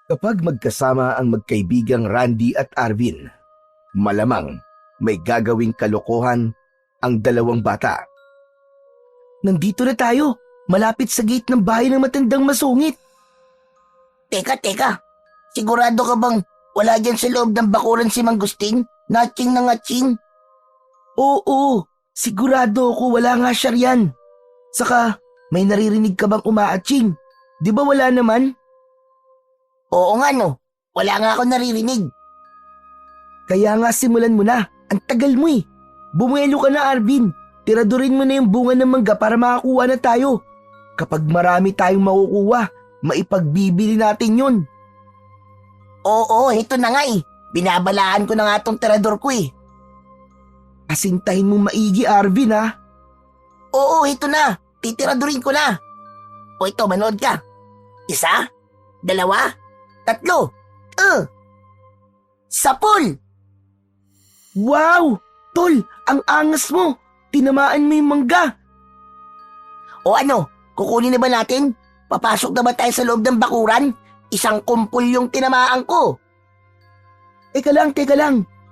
Kapag magkasama ang magkaibigang Randy at Arvin, malamang may gagawing kalokohan ang dalawang bata. Nandito na tayo, malapit sa gate ng bahay ng matandang masungit. Teka. Sigurado ka bang wala dyan sa loob ng bakuran si Mang Gusting? Natching na ngatching? Oo, sigurado ako wala nga siya riyan. Saka, may naririnig ka bang umaatching? Di ba wala naman? Oo nga no, wala nga ako naririnig. Kaya nga simulan mo na, ang tagal mo eh. Bumuelo ka na, Arvin. Tiradurin mo na yung bunga ng mangga para makakuha na tayo. Kapag marami tayong makukuha, maipagbibili natin yun. Oo, ito na nga eh. Binabalaan ko na nga tong tirador ko eh. Asintahin mo maigi, Arvin ha. Oo, ito na. Titiradurin ko na. O ito, manood ka. 1, 2, 3. 10. Wow! Tol, ang angas mo. Tinamaan mo yung mangga. O ano, kukunin na ba natin? Papasok na ba tayo sa loob ng bakuran? Isang kumpul yung tinamaan ko. Teka lang.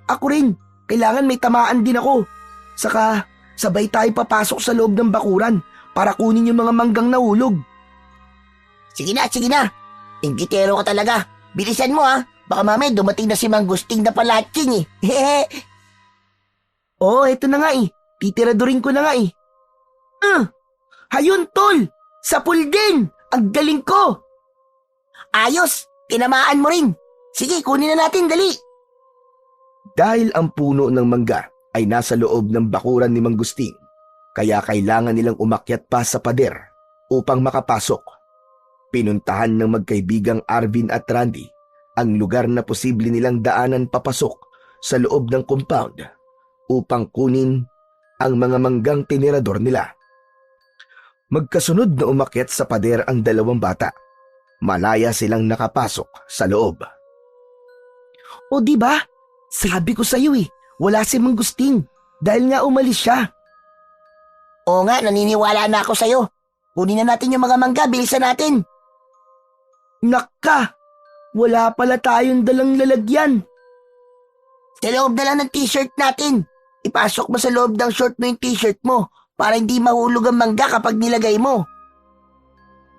Ako rin. Kailangan may tamaan din ako. Saka, sabay tayo papasok sa loob ng bakuran para kunin yung mga manggang nahulog. Sige na. Inggitero ka talaga. Bilisan mo ha. Baka mamaya dumating na si Mang Gusting na palatsing eh. Oo, eto na nga eh. Titiradurin ko na nga eh. Hayun, tol! Sapul din! Ang galing ko! Ayos! Tinamaan mo rin. Sige, kunin na natin, dali. Dahil ang puno ng mangga ay nasa loob ng bakuran ni Mang Gusting, kaya kailangan nilang umakyat pa sa pader upang makapasok. Pinuntahan ng magkaibigang Arvin at Randy ang lugar na posible nilang daanan papasok sa loob ng compound upang kunin ang mga manggang tinirador nila. Magkasunod na umakyat sa pader ang dalawang bata. Malaya silang nakapasok sa loob. O di ba? Sabi ko sa iyo eh, wala si Mang Gusting dahil nga umalis siya. Oo nga, naniniwala na ako sa'yo. Kunin na natin yung mga mangga, bilisan natin. Naka! Wala pala tayong dalang lalagyan. Sa loob na lang ng t-shirt natin. Ipasok mo sa loob ng short mo yung t-shirt mo para hindi mahulog ang mangga kapag nilagay mo.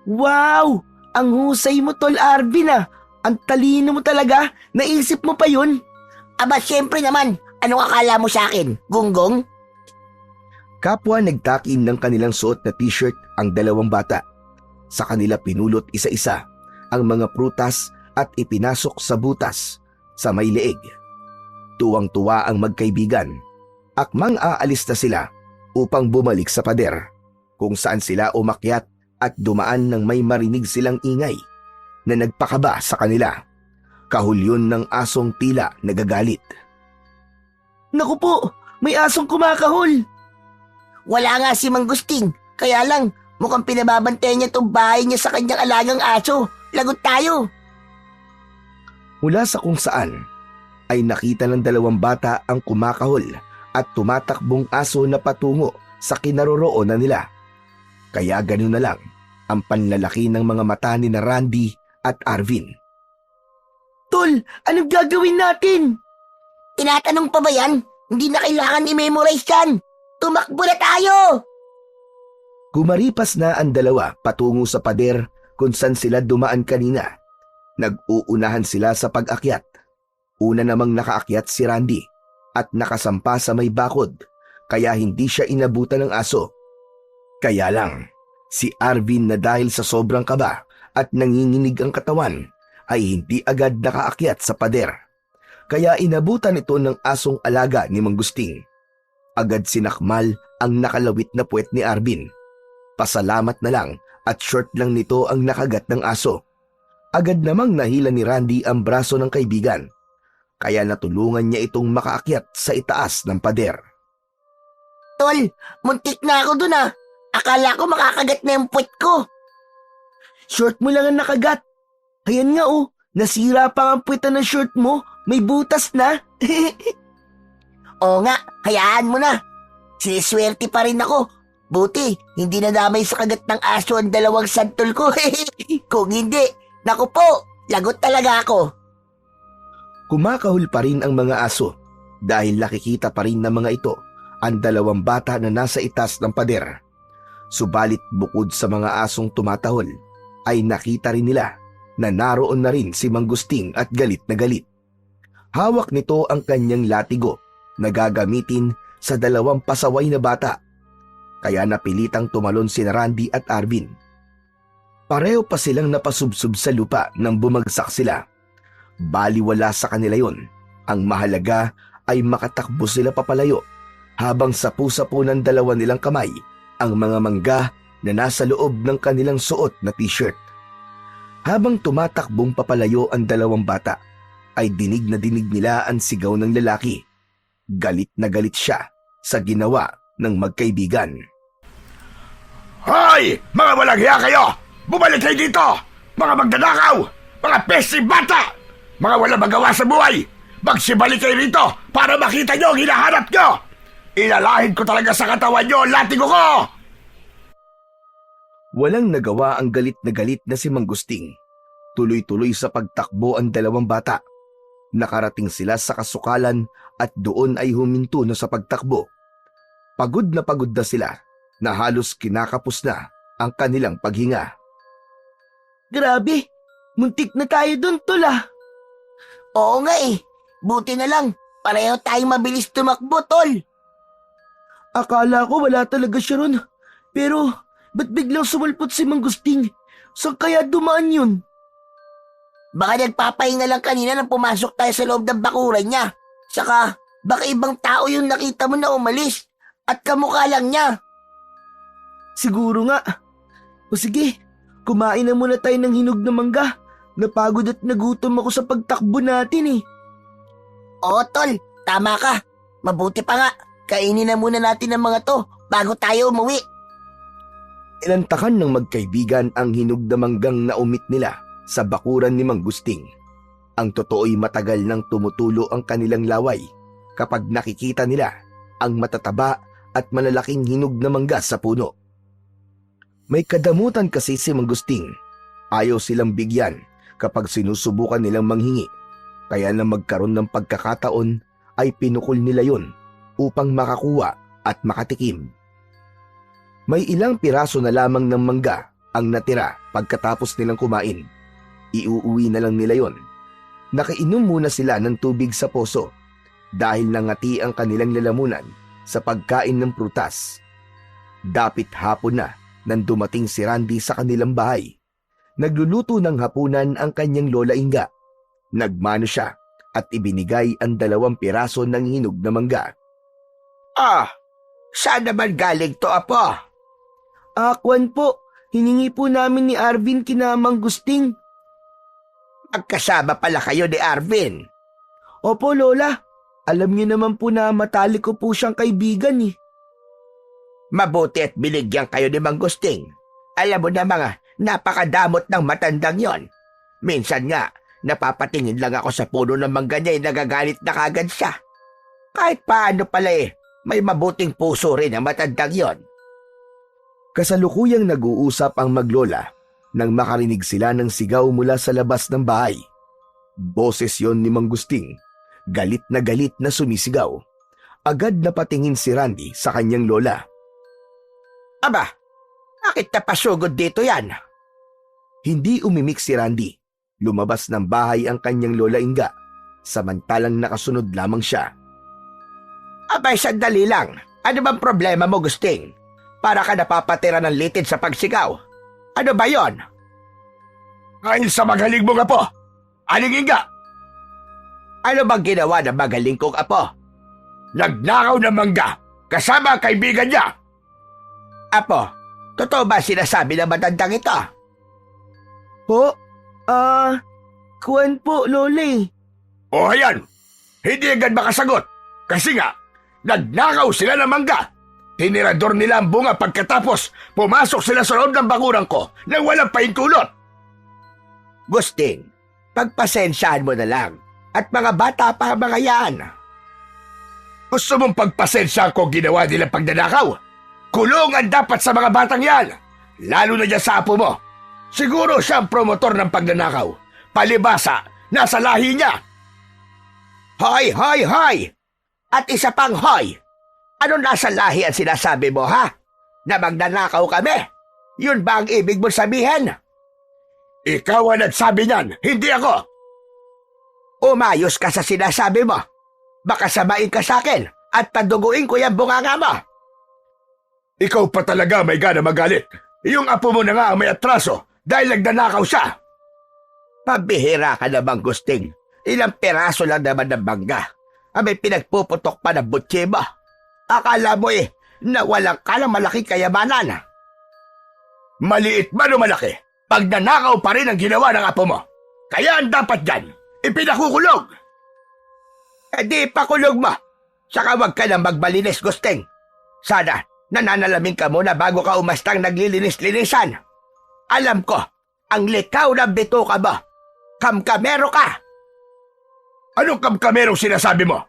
Wow! Ang husay mo, Tol Arvin ah. Ang talino mo talaga. Naisip mo pa yun? Aba, syempre naman. Anong akala mo sa akin? Gunggong? Kapwa nagtakin ng kanilang suot na t-shirt ang dalawang bata. Sa kanila pinulot isa-isa ang mga prutas at ipinasok sa butas sa may leeg. Tuwang-tuwa ang magkaibigan. Akmang aalis na sila upang bumalik sa pader kung saan sila umakyat at dumaan nang may marinig silang ingay na nagpakaba sa kanila. Kahulyon ng asong tila nagagalit. Naku po, may asong kumakahol. Wala nga si Mang Gusting. Kaya lang, mukhang pinababantayan niya itong bahay niya sa kanyang alagang aso. Lagot tayo. Mula sa kung saan ay nakita ng dalawang bata ang kumakahol at tumatakbong aso na patungo sa kinaroroonan nila. Kaya ganoon na lang ang panlalaki ng mga mata ni na Randy at Arvin. Tol, anong gagawin natin? Tinatanong pa ba yan? Hindi na kailangan i-memorize yan. Tumakbo na tayo! Kumaripas na ang dalawa patungo sa pader kung saan sila dumaan kanina. Nag-uunahan sila sa pag-akyat. Una namang nakaakyat si Randy at nakasampa sa may bakod kaya hindi siya inabutan ng aso. Kaya lang, si Arvin na dahil sa sobrang kaba at nanginginig ang katawan ay hindi agad nakaakyat sa pader. Kaya inabutan ito ng asong alaga ni Mang Gusting. Agad sinakmal ang nakalawit na puwet ni Arvin. Pasalamat na lang at short lang nito ang nakagat ng aso. Agad namang nahila ni Randy ang braso ng kaibigan. Kaya natulungan niya itong makaakyat sa itaas ng pader. Tol, muntik na ako dun ah. Akala ko makakagat na yung puwet ko. Short mo lang ang nakagat. Ayan nga oh, nasira pa ang puwetan ng short mo. May butas na. Oo nga, hayaan mo na. Siniswerte pa rin ako. Buti, hindi nadamay sa kagat ng aso ang dalawang santol ko. Kung hindi, naku po, Lagot talaga ako. Kumakahol pa rin ang mga aso dahil nakikita pa rin ng mga ito ang dalawang bata na nasa itas ng pader. Subalit bukod sa mga asong tumatahol, ay nakita rin nila na naroon na rin si Manggusting at galit na galit. Hawak nito ang kanyang latigo na gagamitin sa dalawang pasaway na bata. Kaya napilitang tumalon si Randy at Arvin. Pareho pa silang napasubsob sa lupa nang bumagsak sila. Baliwala sa kanila yon. Ang mahalaga ay makatakbo sila papalayo habang sapu-sapu ng dalawa nilang kamay ang mga mangga na nasa loob ng kanilang suot na t-shirt. Habang tumatakbong papalayo ang dalawang bata, ay dinig na dinig nila ang sigaw ng lalaki. Galit na galit siya sa ginawa ng magkaibigan. Hoy! Mga walang hiya kayo! Bumalik kayo dito! Mga magdanakaw! Mga pesi bata! Mga walang magawa sa buhay! Magsibalik kayo rito para makita nyo ang hinahanap nyo! Ilalahin ko talaga sa katawan nyo ang latigo ko! Walang nagawa ang galit na si Manggusting. Tuloy-tuloy sa pagtakbo ang dalawang bata. Nakarating sila sa kasukalan at doon ay huminto na sa pagtakbo. Pagod na sila na halos kinakapos na ang kanilang paghinga. Grabe, muntik na tayo dun, tol ah. Oo nga eh, buti na lang, pareho tayong mabilis tumakbo, tol. Akala ko wala talaga siya ron. Pero ba't biglang sumulpot si Manggusting? Saan kaya dumaan yun? Baka nagpapahinga lang kanina nang pumasok tayo sa loob ng bakuran niya. Saka, baka ibang tao yung nakita mo na umalis at kamukha lang niya. Siguro nga. O sige, kumain na muna tayo ng hinog na mangga. Napagod at nagutom ako sa pagtakbo natin eh. Oo, tol, tama ka. Mabuti pa nga, kainin na muna natin ang mga to bago tayo umuwi. Ilantakan ng magkaibigan ang hinog na manggang naumit nila sa bakuran ni Manggusting. Ang totoo'y matagal nang tumutulo ang kanilang laway kapag nakikita nila ang matataba at malalaking hinog na mangga sa puno. May kadamutan kasi si Manggusting. Ayaw silang bigyan kapag sinusubukan nilang manghingi. Kaya na magkaroon ng pagkakataon ay pinukol nila yon upang makakuha at makatikim. May ilang piraso na lamang ng mangga ang natira pagkatapos nilang kumain. Iuuwi na lang nila yon. Nakainom muna sila ng tubig sa poso dahil nangati ang kanilang lalamunan sa pagkain ng prutas. Dapit hapon na nang dumating si Randy sa kanilang bahay. Nagluluto ng hapunan ang kanyang lola Inga. Nagmano siya at ibinigay ang 2 piraso ng hinog na mangga. Saan naman galing to, apo? Kwan po, hiningi po namin ni Arvin kina Manggusting. Magkasama pala kayo ni Arvin. Opo, Lola. Alam niyo naman po na matalik ko po siyang kaibigan eh. Mabuti at binigyan kayo ni Manggusting. Alam mo na mga napakadamot ng matandang yon. Minsan nga, napapatingin lang ako sa puno ng mangga niya ay nagagalit na kagad siya. Kahit paano pala may mabuting puso rin ang matandang yon. Kasalukuyang nag-uusap ang maglola nang makarinig sila ng sigaw mula sa labas ng bahay. Boses yon ni Manggusting, galit na sumisigaw. Agad na patingin si Randy sa kanyang lola. Aba, bakit napasugod dito yan? Hindi umimik si Randy. Lumabas ng bahay ang kanyang lola Inga, samantalang nakasunod lamang siya. Abay, sandali lang. Ano bang problema mo, Gusting? Para ka napapatira ng litid sa pagsigaw. Ano ba yon? Ngayon sa magaling mong apo, Aling Inga. Ano bang ginawa ng magaling kong apo? Nagnakaw ng mangga, kasama ang kaibigan niya. Apo, totoo ba sinasabi ng matandang ito? Kwan po, Lola eh. O ayan, hindi agad makasagot. Kasi nga, nagnakaw sila ng mangga. Tinirador nila ang bunga pagkatapos pumasok sila sa loob ng bakuran ko nang walang pahinkulot. Gusting, pagpasensyahan mo na lang at mga bata pa ang mga yan. Gusto mong pagpasensyahan ko ginawa nilang pagdanakaw? Kulungan dapat sa mga batang yan, lalo na dyan sa apo mo. Siguro siya ang promotor ng pagdanakaw palibasa nasa lahi niya. Hoy, hoy, hoy! At isa pang hoy! Ano nasa lahi ang sinasabi mo, ha? Na magnanakaw kami? Yun ba ang ibig mo sabihin? Ikaw ang nagsabi niyan, hindi ako. Umayos ka sa sinasabi mo. Baka samain ka sa akin at paduguin ko yung bunganga mo. Ikaw pa talaga may gana magalit. Yung apo mo na nga ang may atraso dahil nagnanakaw siya. Pabihira ka naman, Gusting. Ilang peraso lang naman ng bangga. May pinagpuputok pa ng butsi mo. Akala mo na walang ka ng malaking kayamanan. Maliit man o malaki, pagnanakaw pa rin ang ginawa ng apo mo. Kaya ang dapat dyan, ipinakukulog. Di pakulog mo. Saka wag ka nang magbalinis, Gusting. Sana, nananalamin ka muna bago ka umastang naglilinis-linisan. Alam ko, ang likaw ng bituka mo. Kamkamero ka. Anong kamkamero sinasabi mo?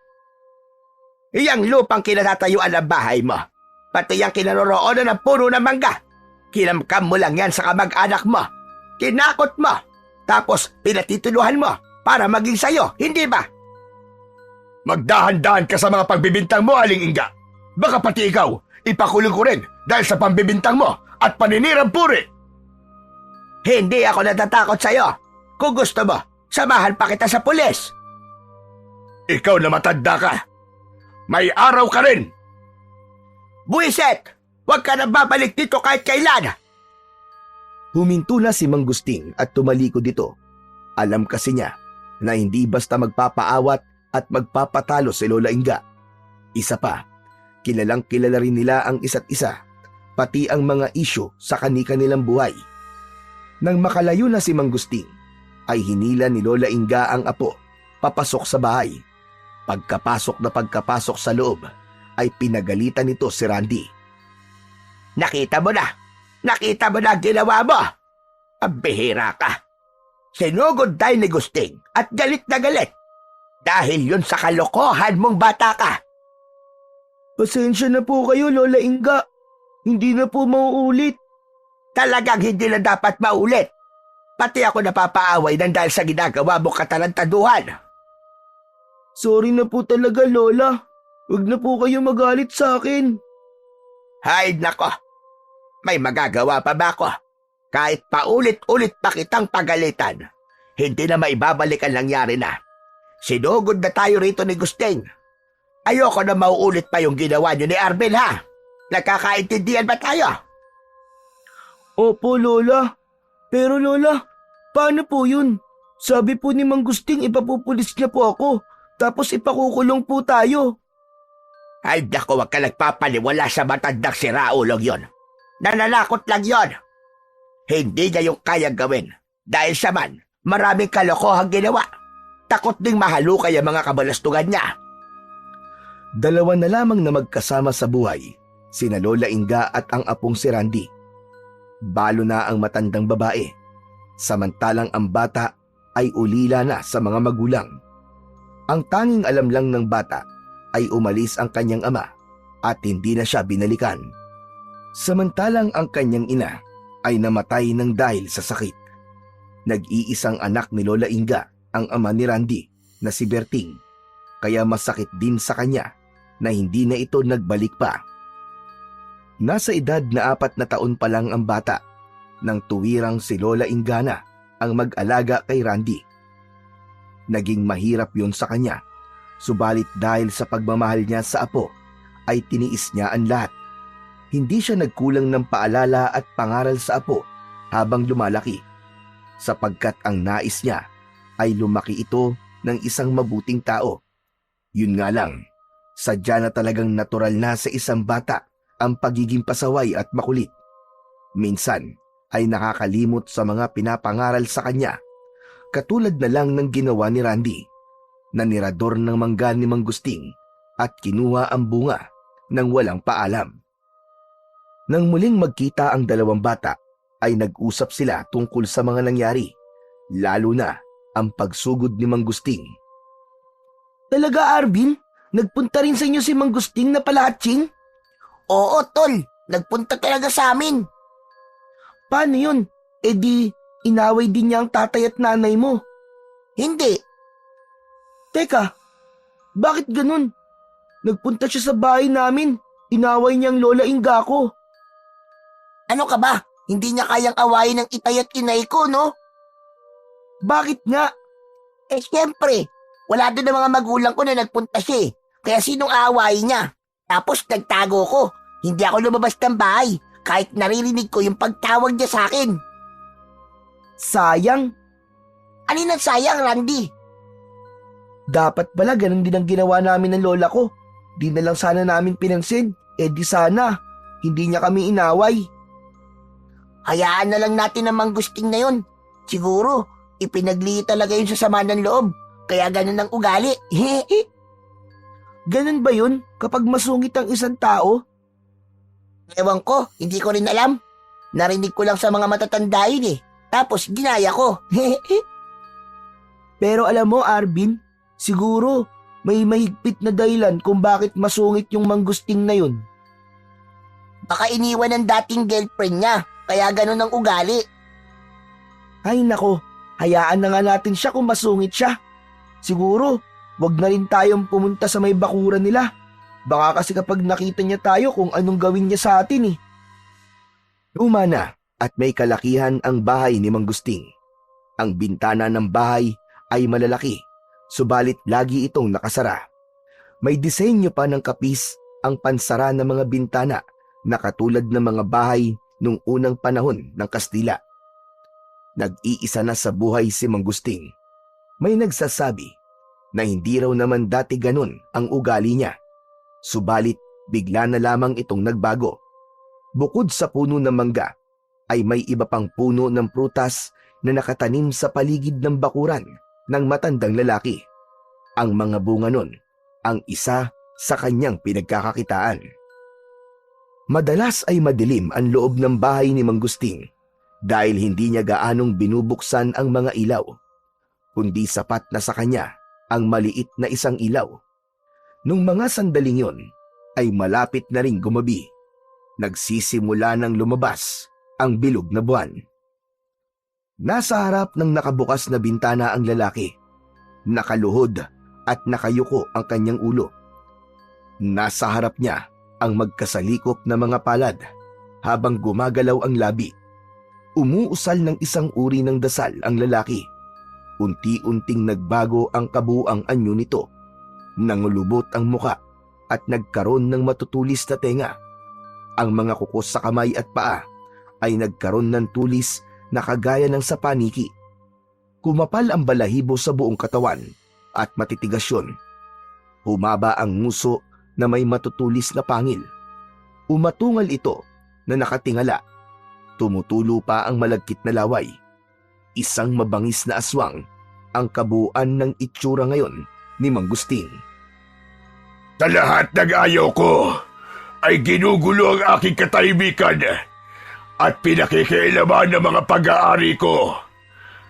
Iyang lupang kinatatayuan ng bahay mo. Pati yung kinaroroonan ng puno ng mangga. Kinamkam mo lang yan sa kamag-anak mo. Kinakot mo. Tapos pinatituluhan mo para maging sayo, hindi ba? Magdahan-dahan ka sa mga pagbibintang mo, Aling Inga. Baka pati ikaw, ipakulong ko rin dahil sa pambibintang mo at paninirang puri. Hindi ako natatakot sa'yo. Kung gusto mo, samahan pa kita sa pulis. Ikaw na matanda ka. May araw ka rin. Buiset! Huwag ka na babalik dito kahit kailan. Huminto na si Mang Gusting at tumalikod dito. Alam kasi niya na hindi basta magpapaawat at magpapatalo si Lola Inga. Isa pa, kilalang kilala rin nila ang isa't isa, pati ang mga isyu sa kani-kanilang buhay. Nang makalayo na si Mang Gusting, ay hinila ni Lola Inga ang apo papasok sa bahay. Pagkapasok sa loob, ay pinagalitan nito si Randy. Nakita mo na ang ginawa mo. Pabihira ka. Sinugod tayo ni Gusting at galit na galit. Dahil yun sa kalokohan mong bata ka. Pasensya na po kayo, Lola Inga. Hindi na po mauulit. Talagang hindi na dapat maulit. Pati ako napapaaway nang dahil sa ginagawa mong katarantaduhan. Sorry na po talaga, Lola. Huwag na po kayo magalit sa akin. Hay nako. May magagawa pa ba ako? Kahit paulit-ulit pa kitang pagalitan, hindi na maibabalik ang nangyari na. Sinugod na tayo rito ni Gusting. Ayoko na mauulit pa yung ginawa niyo ni Arvin, ha? Nakakaintindihan ba tayo? Opo, Lola. Pero Lola, paano po yun? Sabi po ni Mang Gusting ipapupulis niya po ako, tapos ipakukulong po tayo. Ay naku, wag ka nagpapaliwala sa matandang si Raulong yon. Nananakot lang yon. Hindi niya yung kayang gawin. Dahil sa man, maraming kalokohang ginawa. Takot ding mahalukay ang mga kabalastugan niya. Dalawa na lamang na magkasama sa buhay, sina Lola Inga at ang apong si Randy. Balo na ang matandang babae, samantalang ang bata ay ulila na sa mga magulang. Ang tanging alam lang ng bata ay umalis ang kanyang ama at hindi na siya binalikan. Samantalang ang kanyang ina ay namatay ng dahil sa sakit. Nag-iisang anak ni Lola Inga ang ama ni Randy na si Berting, kaya masakit din sa kanya na hindi na ito nagbalik pa. Nasa edad na 4 na taon pa lang ang bata nang tuwirang si Lola Inga na ang mag-alaga kay Randy. Naging mahirap yun sa kanya, subalit dahil sa pagmamahal niya sa apo ay tiniis niya ang lahat. Hindi siya nagkulang ng paalala at pangaral sa apo habang lumalaki, sapagkat ang nais niya ay lumaki ito ng isang mabuting tao. Yun nga lang, sadya na talagang natural na sa isang bata ang pagiging pasaway at makulit. Minsan ay nakakalimot sa mga pinapangaral sa kanya, katulad na lang ng ginawa ni Randy, na nirador ng mangga ni Mang Gusting at kinuha ang bunga nang walang paalam. Nang muling magkita ang dalawang bata, ay nag-usap sila tungkol sa mga nangyari, lalo na ang pagsugod ni Mang Gusting. Talaga, Arvin? Nagpunta rin sa inyo si Mang Gusting na palahatsing? Oo, tol. Nagpunta talaga sa amin. Paano yun? E di, inaway din niya ang tatay at nanay mo. Hindi. Teka, bakit ganun? Nagpunta siya sa bahay namin. Inaway niya ang Lola Inga ko. Ano ka ba? Hindi niya kayang awayin ng itay at inay ko, no? Bakit nga? Siyempre, wala doon ang mga magulang ko na nagpunta siya eh. Kaya sinong aawayin niya? Tapos nagtago ko. Hindi ako lumabas ng bahay kahit naririnig ko yung pagtawag niya sa akin. Sayang. Alin ang sayang, Randy? Dapat pala ganun din ang ginawa namin ng lola ko. Di na lang sana namin pinansin. Di sana, hindi niya kami inaway. Hayaan na lang natin ang manggusting na yun. Siguro, ipinaglihi talaga yun sa sama ng loob. Kaya ganun ang ugali. Ganun ba yun kapag masungit ang isang tao? Ewan ko, hindi ko rin alam. Narinig ko lang sa mga matatanda yun eh. Tapos ginaya ko. Pero alam mo, Arvin, siguro may mahigpit na dahilan kung bakit masungit yung manggusting na yun. Baka iniwan ng dating girlfriend niya. Kaya ganun ang ugali. Ay nako, hayaan na nga natin siya kung masungit siya. Siguro, wag na rin tayong pumunta sa may bakuran nila. Baka kasi kapag nakita niya tayo kung anong gawin niya sa atin eh. Luma na at may kalakihan ang bahay ni Manggusting. Ang bintana ng bahay ay malalaki, subalit lagi itong nakasara. May disenyo pa ng kapis ang pansara ng mga bintana na katulad ng mga bahay nung unang panahon ng Kastila. Nag-iisa na sa buhay si Manggusting. May nagsasabi na hindi raw naman dati ganun ang ugali niya. Subalit bigla na lamang itong nagbago. Bukod sa puno ng mangga, ay may iba pang puno ng prutas na nakatanim sa paligid ng bakuran ng matandang lalaki. Ang mga bunga nun, ang isa sa kanyang pinagkakakitaan. Madalas ay madilim ang loob ng bahay ni Manggusting dahil hindi niya gaanong binubuksan ang mga ilaw, kundi sapat na sa kanya ang maliit na isang ilaw. Nung mga sandaling yon ay malapit na ring gumabi. Nagsisimula ng lumabas ang bilog na buwan. Nasa harap ng nakabukas na bintana ang lalaki. Nakaluhod at nakayuko ang kanyang ulo. Nasa harap niya ang magkasalikop na mga palad habang gumagalaw ang labi. Umuusal ng isang uri ng dasal ang lalaki. Unti-unting nagbago ang kabuang anyo nito. Nangulubot ang muka at nagkaroon ng matutulis na tenga. Ang mga kuko sa kamay at paa ay nagkaroon ng tulis na kagaya ng sa paniki. Kumapal ang balahibo sa buong katawan at matitigas yun. Humaba ang nguso na may matutulis na pangil. Umatungal ito na nakatingala. Tumutulo pa ang malagkit na laway. Isang mabangis na aswang ang kabuuan ng itsura ngayon ni Manggusting. Sa lahat ng ayaw ko ay ginugulo ang aking katahimikan at pinakikialaman ng mga pag-aari ko.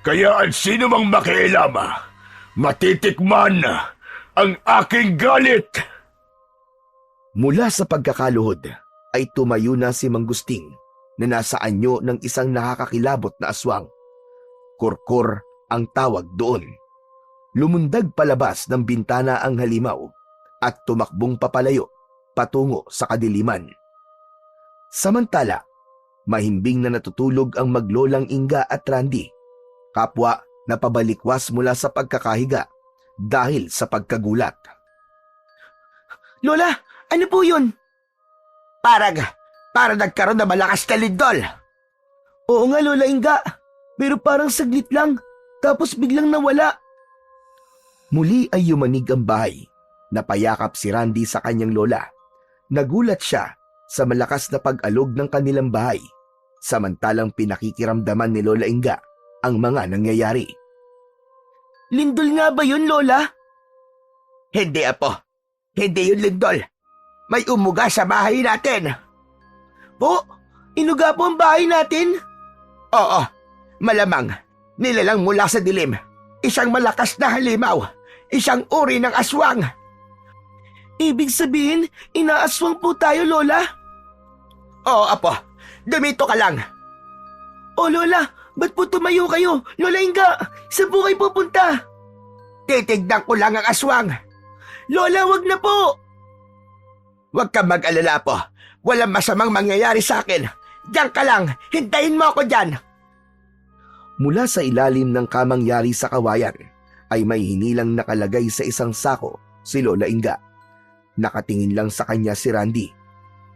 Kaya ang sino mang makialam, matitikman ang aking galit. Mula sa pagkakaluhod ay tumayo na si Manggusting na nasa anyo ng isang nakakakilabot na aswang. Kurkur ang tawag doon. Lumundag palabas ng bintana ang halimaw at tumakbong papalayo patungo sa kadiliman. Samantala, mahimbing na natutulog ang maglolang Inga at Randy, kapwa na pabalikwas mula sa pagkakahiga dahil sa pagkagulat. Lola, ano po yun? Para nagkaroon na malakas na lindol. Oo nga, Lola Inga, pero parang saglit lang, tapos biglang nawala. Muli ay yumanig ang bahay. Napayakap si Randy sa kanyang lola. Nagulat siya sa malakas na pag-alog ng kanilang bahay, samantalang pinakikiramdaman ni Lola Inga ang mga nangyayari. Lindol nga ba yun, Lola? Hindi, Apo. Hindi yun lindol. May umuga sa bahay natin. Po? Inuga po ang bahay natin? Oo, malamang. Nilalang mula sa dilim. Isang malakas na halimaw. Isang uri ng aswang. Ibig sabihin, inaaswang po tayo, Lola? Oo, Apo. Dumito ka lang. O Lola, ba't po tumayo kayo? Lola Inga, saan po kayo pupunta? Titignan ko lang ang aswang. Lola, wag na po! Huwag kang mag-alala po. Walang masamang mangyayari sa akin. Diyan ka lang. Hintayin mo ako dyan. Mula sa ilalim ng kamangyari sa kawayan ay may hinilang nakalagay sa isang sako si Lola Inga. Nakatingin lang sa kanya si Randy.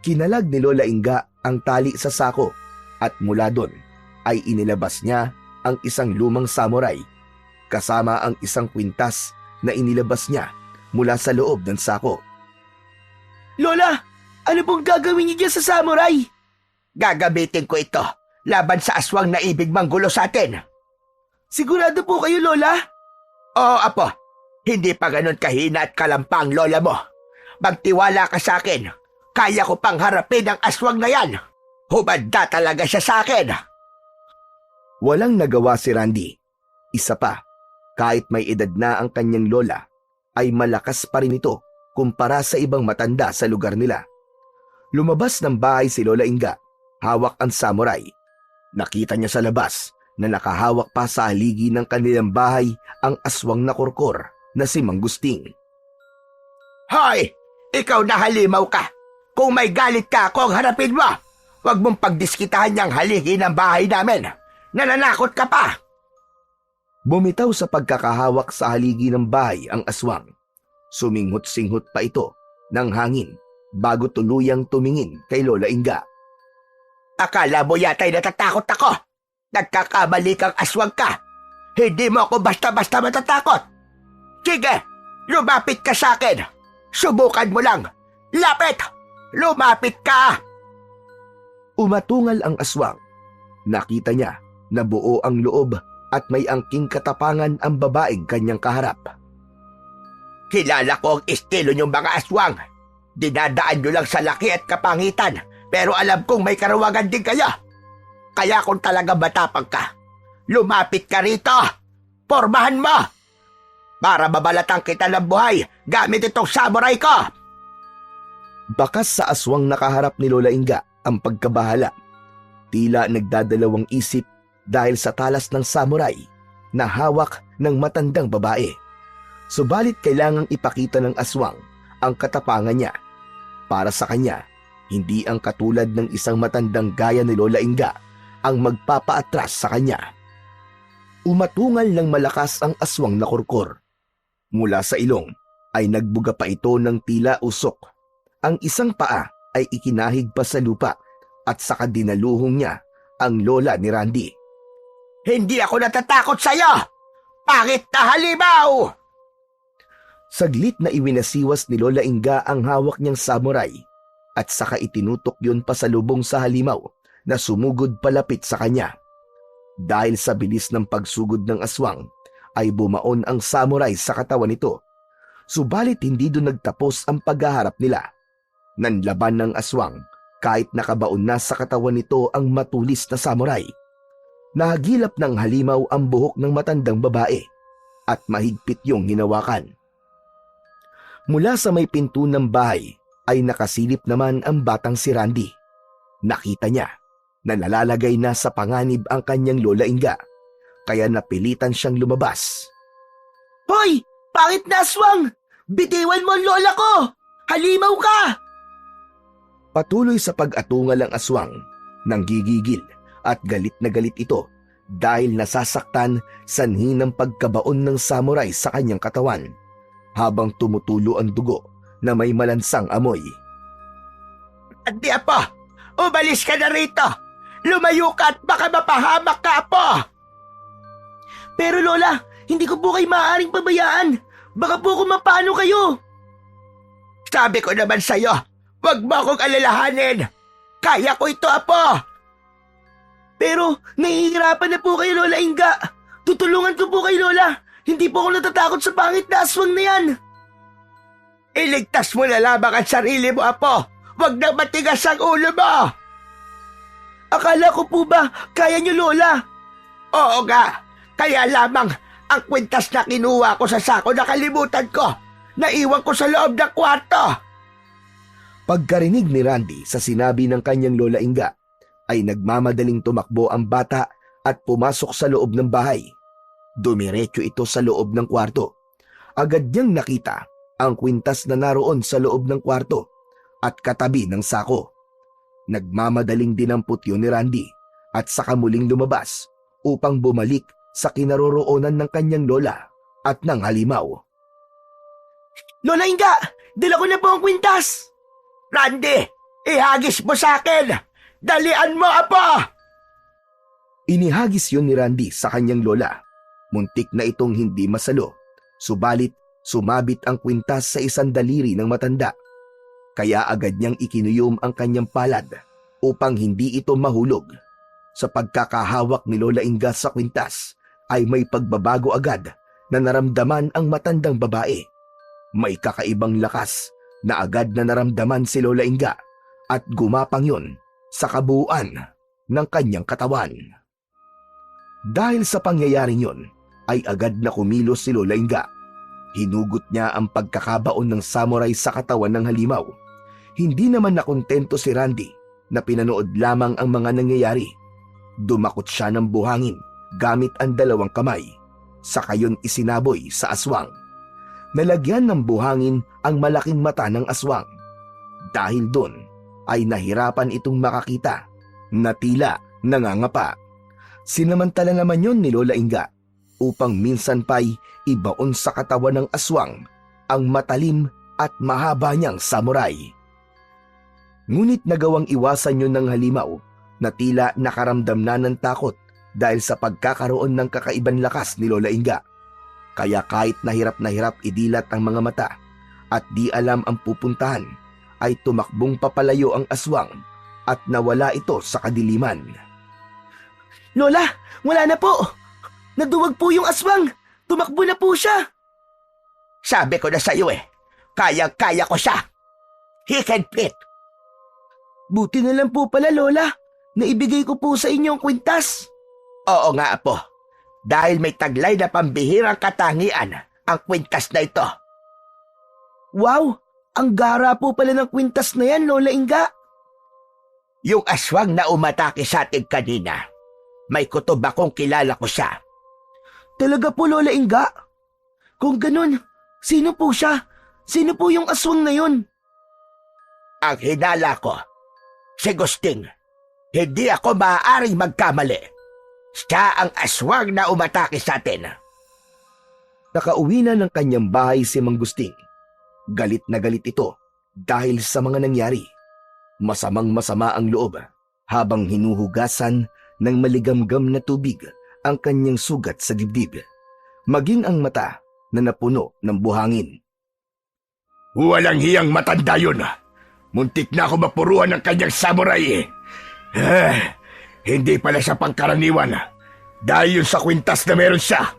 Kinalag ni Lola Inga ang tali sa sako at mula doon ay inilabas niya ang isang lumang samurai kasama ang isang kwintas na inilabas niya mula sa loob ng sako. Lola, ano pong gagawin niyo dyan sa samurai? Gagamitin ko ito laban sa aswang na ibig manggulo sa atin. Sigurado po kayo, Lola? Oo, Apo. Hindi pa ganun kahina at kalampa ang lola mo. Magtiwala ka sa akin. Kaya ko pang harapin ang aswang na yan. Humanda talaga siya sa akin. Walang nagawa si Randy. Isa pa, kahit may edad na ang kanyang lola, ay malakas pa rin ito kumpara sa ibang matanda sa lugar nila. Lumabas ng bahay si Lola Inga, hawak ang samurai. Nakita niya sa labas na nakahawak pa sa haligi ng kanilang bahay ang aswang na kurkor na si Manggusting. Hoy! Ikaw na halimaw ka! Kung may galit ka ako, harapin mo! Huwag mong pagdiskitahan niyang haligi ng bahay namin! Nananakot ka pa! Bumitaw sa pagkakahawak sa haligi ng bahay ang aswang. Suminghot-singhot pa ito ng hangin bago tuluyang tumingin kay Lola Inga. Akala mo yata'y natatakot ako. Nagkakamali kang aswang ka. Hindi mo ako basta-basta matatakot. Sige, lumapit ka sa akin. Subukan mo lang. Lapit! Lumapit ka! Umatungal ang aswang. Nakita niya na buo ang loob at may angking katapangan ang babaeng kanyang kaharap. Kilala ko ang estilo niyong mga aswang. Dinadaan niyo lang sa laki at kapangitan. Pero alam kong may karawagan din kayo. Kaya kung talaga matapang ka, lumapit ka rito. Pormahan mo. Para mabalatan kita ng buhay gamit itong samurai ko. Bakas sa aswang nakaharap ni Lola Inga ang pagkabahala. Tila nagdadalawang isip dahil sa talas ng samurai na hawak ng matandang babae. Subalit kailangang ipakita ng aswang ang katapangan niya. Para sa kanya, hindi ang katulad ng isang matandang gaya ni Lola Inga ang magpapaatras sa kanya. Umatungal ng malakas ang aswang na kurkor. Mula sa ilong ay nagbuga pa ito ng tila usok. Ang isang paa ay ikinahig pa sa lupa at saka dinaluhong niya ang lola ni Randy. Hindi ako natatakot sa'yo! Pangit na halimaw! Saglit na iwinasiwas ni Lola Inga ang hawak niyang samurai at saka itinutok yun pasalubong sa halimaw na sumugod palapit sa kanya. Dahil sa bilis ng pagsugod ng aswang ay bumaon ang samurai sa katawan nito. Subalit hindi doon nagtapos ang paghaharap nila. Nanlaban ng aswang kahit nakabaon na sa katawan nito ang matulis na samurai. Nahagilap ng halimaw ang buhok ng matandang babae at mahigpit yung hinawakan. Mula sa may pinto ng bahay ay nakasilip naman ang batang si Randy. Nakita niya na nalalagay na sa panganib ang kanyang Lola Inga, kaya napilitan siyang lumabas. Hoy! Pangit na aswang! Bitiwan mo ang lola ko! Halimaw ka! Patuloy sa pag-atungal ang aswang, nanggigigil at galit na galit ito dahil nasasaktan sanhi ng pagkabaon ng samurai sa kanyang katawan habang tumutulo ang dugo na may malansang amoy. Andi Apo! Umalis ka na rito! Lumayo ka at baka mapahamak ka, Apo! Pero Lola, hindi ko po kayo maaaring pabayaan. Baka po kung mapano kayo. Sabi ko naman sa'yo, wag mo akong alalahanin. Kaya ko ito, Apo. Pero nahihirapan na po kayo, Lola Inga. Tutulungan ko po kayo, Lola. Hindi po ako natatakot sa pangit na aswang na yan. Iligtas mo na lamang ang sarili mo, Apo. Wag na matigas ang ulo mo. Akala ko po ba kaya niyo, Lola? Oo nga. Kaya lamang ang kwintas na kinuha ko sa sako nakalimutan ko. Naiwan ko sa loob ng kwarto. Pagkarinig ni Randy sa sinabi ng kanyang Lola Inga, ay nagmamadaling tumakbo ang bata at pumasok sa loob ng bahay. Dumiretso ito sa loob ng kwarto Agad niyang nakita ang kwintas na naroon sa loob ng kwarto at katabi ng sako. Nagmamadaling dinampot yun ni Randy at saka muling lumabas upang bumalik sa kinaroroonan ng kanyang lola at ng halimaw. Lola Inga, dala ko na po ang kwintas! Randy, ihagis mo sa akin! Dalian mo, apo! Inihagis yun ni Randy sa kanyang lola. Muntik na itong hindi masalo, subalit sumabit ang kwintas sa isang daliri ng matanda. Kaya agad niyang ikinuyom ang kanyang palad upang hindi ito mahulog. Sa pagkakahawak ni Lola Inga sa kwintas ay may pagbabago agad na naramdaman ang matandang babae. May kakaibang lakas na agad na naramdaman si Lola Inga at gumapang yun sa kabuuan ng kanyang katawan. Dahil sa pangyayaring yun ay agad na kumilos si Lola Inga. Hinugot niya ang pagkakabaon ng samurai sa katawan ng halimaw. Hindi naman nakontento si Randy na pinanood lamang ang mga nangyayari. Dumakot siya ng buhangin gamit ang dalawang kamay. Saka yun isinaboy sa aswang. Nalagyan ng buhangin ang malaking mata ng aswang. Dahil doon ay nahirapan itong makakita na tila nangangapa. Sinamantala naman yun ni Lola Inga upang minsan pa'y ibaon sa katawan ng aswang ang matalim at mahaba niyang samurai. Ngunit nagawang iwasan yun ng halimaw na tila nakaramdam na ng takot dahil sa pagkakaroon ng kakaibang lakas ni Lola Inga. Kaya kahit na hirap idilat ang mga mata at di alam ang pupuntahan, ay tumakbong papalayo ang aswang at nawala ito sa kadiliman. Lola, wala na po! Naduwag po yung aswang! Tumakbo na po siya! Sabi ko na sa iyo kayang-kaya ko siya! He can fit! Buti na lang po pala, Lola, na ibigay ko po sa inyo ang kwintas. Oo nga, apo. Dahil may taglay na pambihirang katangian ang kwintas na ito. Wow! Ang gara po pala ng kwintas na yan, Lola Inga. Yung aswang na umatake sa atin kanina, may kutob akong kilala ko siya. Talaga po, Lola Inga? Kung ganun, sino po siya? Sino po yung aswang na yun? Ang hinala ko, si Gusting. Hindi ako maaaring magkamali. Siya ang aswang na umatake sa atin. Nakauwi na ng kanyang bahay si Mang Gusting. Galit na galit ito dahil sa mga nangyari. Masamang-masama ang loob habang hinuhugasan ng maligamgam na tubig ang kanyang sugat sa dibdib, maging ang mata na napuno ng buhangin. Walang hiyang matanda yun. Muntik na ako mapuruan ng kanyang samurai. Hindi pala siya pangkaraniwan dahil yun sa kwintas na meron siya.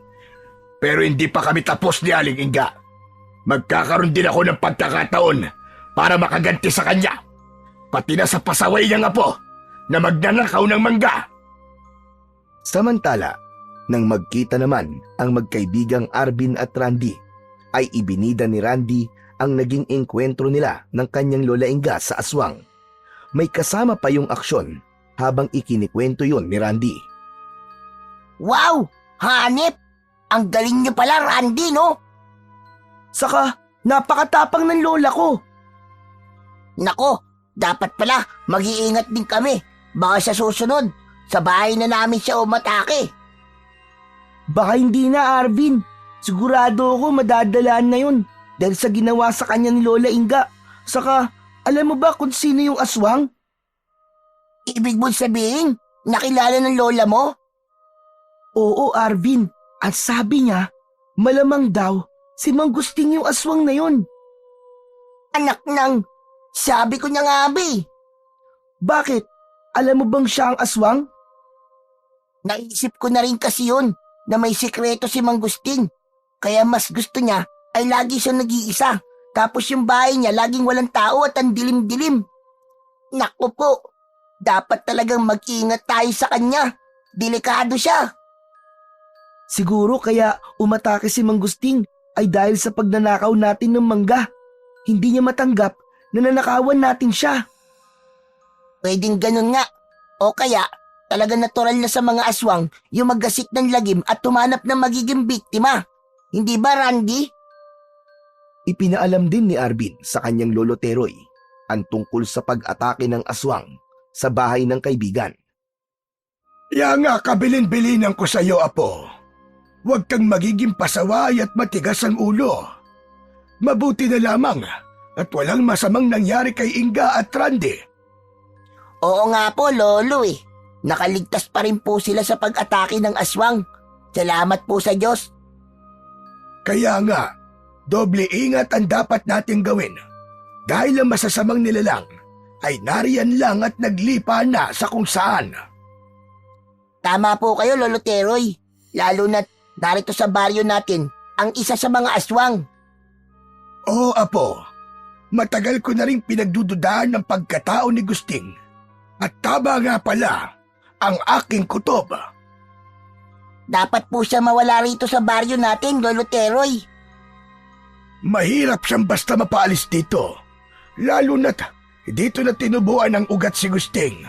Pero hindi pa kami tapos ni Aling Inga. Magkakaroon din ako ng pagkakataon para makaganti sa kanya. Pati na sa pasaway niyang apo na magnanakaw ng mangga. Samantala, nang magkita naman ang magkaibigang Arvin at Randy, ay ibinida ni Randy ang naging engkwentro nila ng kanyang Lola Inga sa aswang. May kasama pa yung aksyon habang ikinikwento yon ni Randy. Wow! Hanip! Ang galing niyo pala, Randy, no? Saka, napakatapang ng lola ko. Nako, dapat pala mag-iingat din kami. Baka sa susunod, sa bahay na namin siya umatake. Baka hindi na, Arvin. Sigurado ako madadalaan na yun dahil sa ginawa sa kanya ni Lola Inga. Saka, alam mo ba kung sino yung aswang? Ibig mo sabihin, nakilala ng lola mo? Oo, Arvin. At sabi niya, malamang daw si Mang Gusting yung aswang na yun. Anak ng, sabi ko niya nga abi. Bakit? Alam mo bang siya ang aswang? Naisip ko na rin kasi yun na may sikreto si Mang Gusting. Kaya mas gusto niya ay lagi siyang nag-iisa. Tapos yung bahay niya laging walang tao at ang dilim-dilim. Naku po, dapat talagang mag-ingat tayo sa kanya. Delikado siya. Siguro kaya umatake si Mang Gusting ay dahil sa pagnanakaw natin ng mangga. Hindi niya matanggap na nanakawan natin siya. Pwedeng ganun nga. O kaya, talaga natural na sa mga aswang yung maggasik ng lagim at tumanap ng magiging biktima. Hindi ba, Randy? Ipinaalam din ni Arvin sa kanyang lolo Teroy ang tungkol sa pag-atake ng aswang sa bahay ng kaibigan. Ya nga kabilin-bilinan ko sa iyo, Apo. Huwag kang magiging pasaway at matigas ang ulo. Mabuti na lamang at walang masamang nangyari kay Inga at Randy. Oo nga po, Lolo eh. Nakaligtas pa rin po sila sa pag-atake ng aswang. Salamat po sa Diyos. Kaya nga, doble ingat ang dapat nating gawin. Dahil ang masasamang nilalang ay nariyan lang at naglipa na sa kung saan. Tama po kayo, Lolo Teroy. Lalo na't narito sa baryo natin ang isa sa mga aswang. Oo, Apo. Matagal ko na rin pinagdududahan ng pagkatao ni Gusting. At tama nga pala ang aking kutob. Dapat po siya mawala rito sa baryo natin, Lolo Teroy. Mahirap siyang basta mapaalis dito. Lalo na't dito na tinubuan ng ugat si Gusting.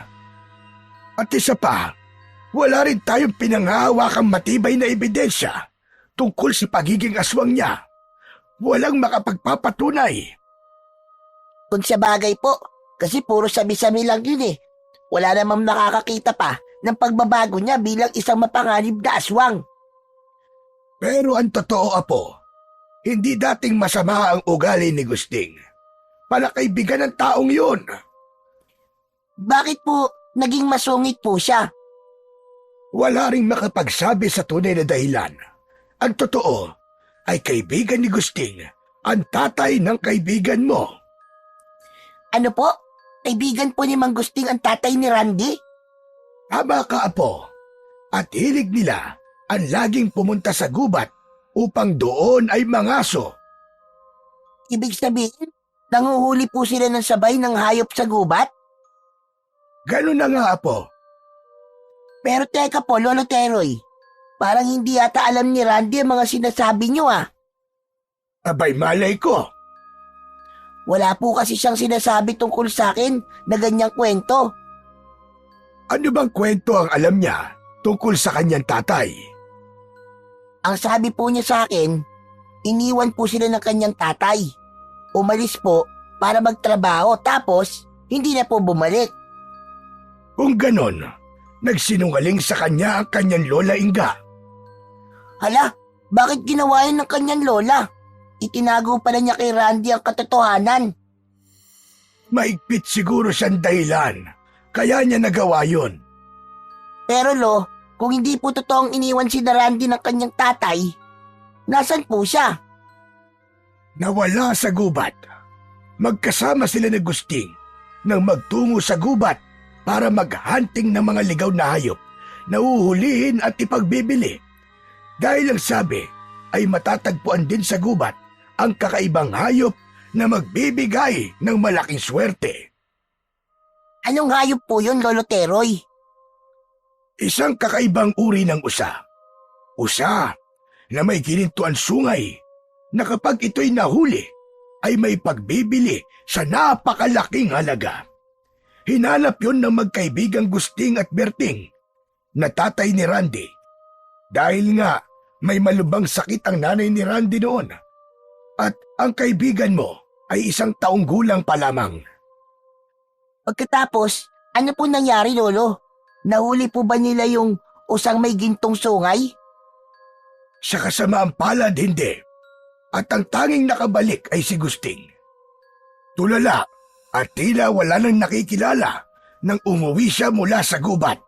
At isa pa, wala rin tayong pinanghahawakang matibay na ebidensya tungkol sa pagiging aswang niya. Walang makapagpapatunay. Kung sa bagay po, kasi puro sabi-sabi lang yun eh. Wala namang nakakakita pa ng pagbabago niya bilang isang mapanganib na aswang. Pero ang totoo, Apo, hindi dating masama ang ugali ni Gusting. Palakaibigan ng taong yun. Bakit po naging masungit po siya? Wala ring makapagsabi sa tunay na dahilan. Ang totoo ay kaibigan ni Gusting ang tatay ng kaibigan mo. Ano po? Kaibigan po ni Mang Gusting ang tatay ni Randy? Tama ka, Apo. At hilig nila ang laging pumunta sa gubat upang doon ay mangaso. Ibig sabihin, nanguhuli po sila ng sabay ng hayop sa gubat? Ganun na nga, Apo. Pero teka po, Lolo Teroy. Parang hindi yata alam ni Randy ang mga sinasabi niyo ah. Abay, malay ko. Wala po kasi siyang sinasabi tungkol sa akin na ganyang kwento. Ano bang kwento ang alam niya tungkol sa kanyang tatay? Ang sabi po niya sa akin, iniwan po sila ng kanyang tatay. Umalis po para magtrabaho tapos hindi na po bumalik. Kung ganon, nagsinungaling sa kanya ang kanyang lola Inga. Hala, bakit ginawa yun ng kanyang lola? Itinago pala niya kay Randy ang katotohanan. Maigpit siguro siyang dahilan, kaya niya nagawa yun. Pero Lo, kung hindi po totoong iniwan si Randy ng kanyang tatay, nasan po siya? Nawala sa gubat. Magkasama sila ni Gusting nang magtungo sa gubat para maghunting ng mga ligaw na hayop na uhulihin at ipagbibili. Dahil ang sabi ay matatagpuan din sa gubat ang kakaibang hayop na magbibigay ng malaking swerte. Anong hayop po yun, Lolo Teroy? Isang kakaibang uri ng usa. Usa na may ginintuan sungay na kapag ito'y nahuli ay may pagbibili sa napakalaking halaga. Hinanap yun ng magkaibigang Gusting at Berting na tatay ni Randy. Dahil nga may malubang sakit ang nanay ni Randy noon at ang kaibigan mo ay 1 taong gulang pa lamang. Pagkatapos, ano po nangyari, Lolo? Nahuli po ba nila yung usang may gintong sungay? Sa kasamaang palad, hindi. At ang tanging nakabalik ay si Gusting. Tulala at tila wala nang nakikilala nang umuwi siya mula sa gubat.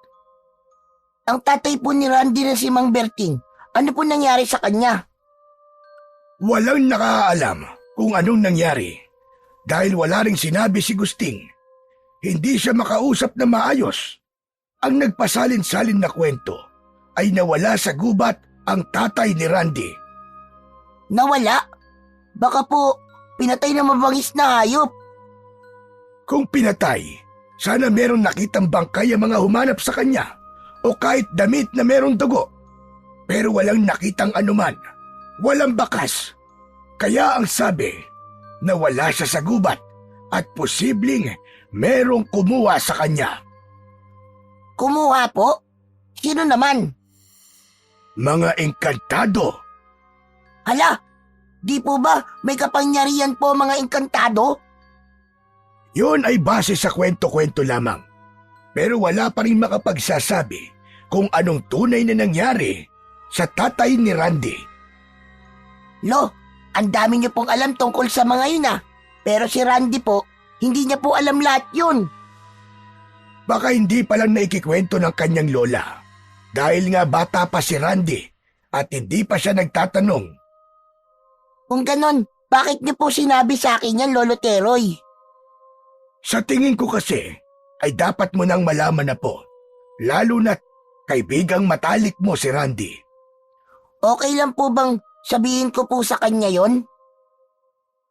Ang tatay po ni Randy na si Mang Berting, ano po nangyari sa kanya? Walang nakaalam kung anong nangyari dahil wala ring sinabi si Gusting. Hindi siya makausap na maayos. Ang nagpasalin-salin na kwento ay nawala sa gubat ang tatay ni Randy. Nawala? Baka po pinatay ng mabangis na hayop. Kung pinatay, sana merong nakitang bangkay ang mga humanap sa kanya o kahit damit na merong dugo. Pero walang nakitang anuman, walang bakas. Kaya ang sabi, nawala siya sa gubat at posibleng merong kumuha sa kanya. Kumuha po? Sino naman? Mga engkantado. Hala, Di po ba may kapangyarihan po mga engkantado? Yun ay base sa kwento-kwento lamang. Pero wala pa rin makapagsasabi kung anong tunay na nangyari sa tatay ni Randy. Lo, ang dami niyo pong alam tungkol sa mga yun ah. Pero si Randy po, hindi niya po alam lahat yun. Baka hindi pa lang naikikwento ng kanyang lola. Dahil nga bata pa si Randy at hindi pa siya nagtatanong. Kung ganon, bakit niyo po sinabi sa akin yan, Lolo Teroy? Sa tingin ko kasi ay dapat mo nang malaman na po. Lalo na't kaibigang matalik mo si Randy. Okay lang po bang sabihin ko po sa kanya yon?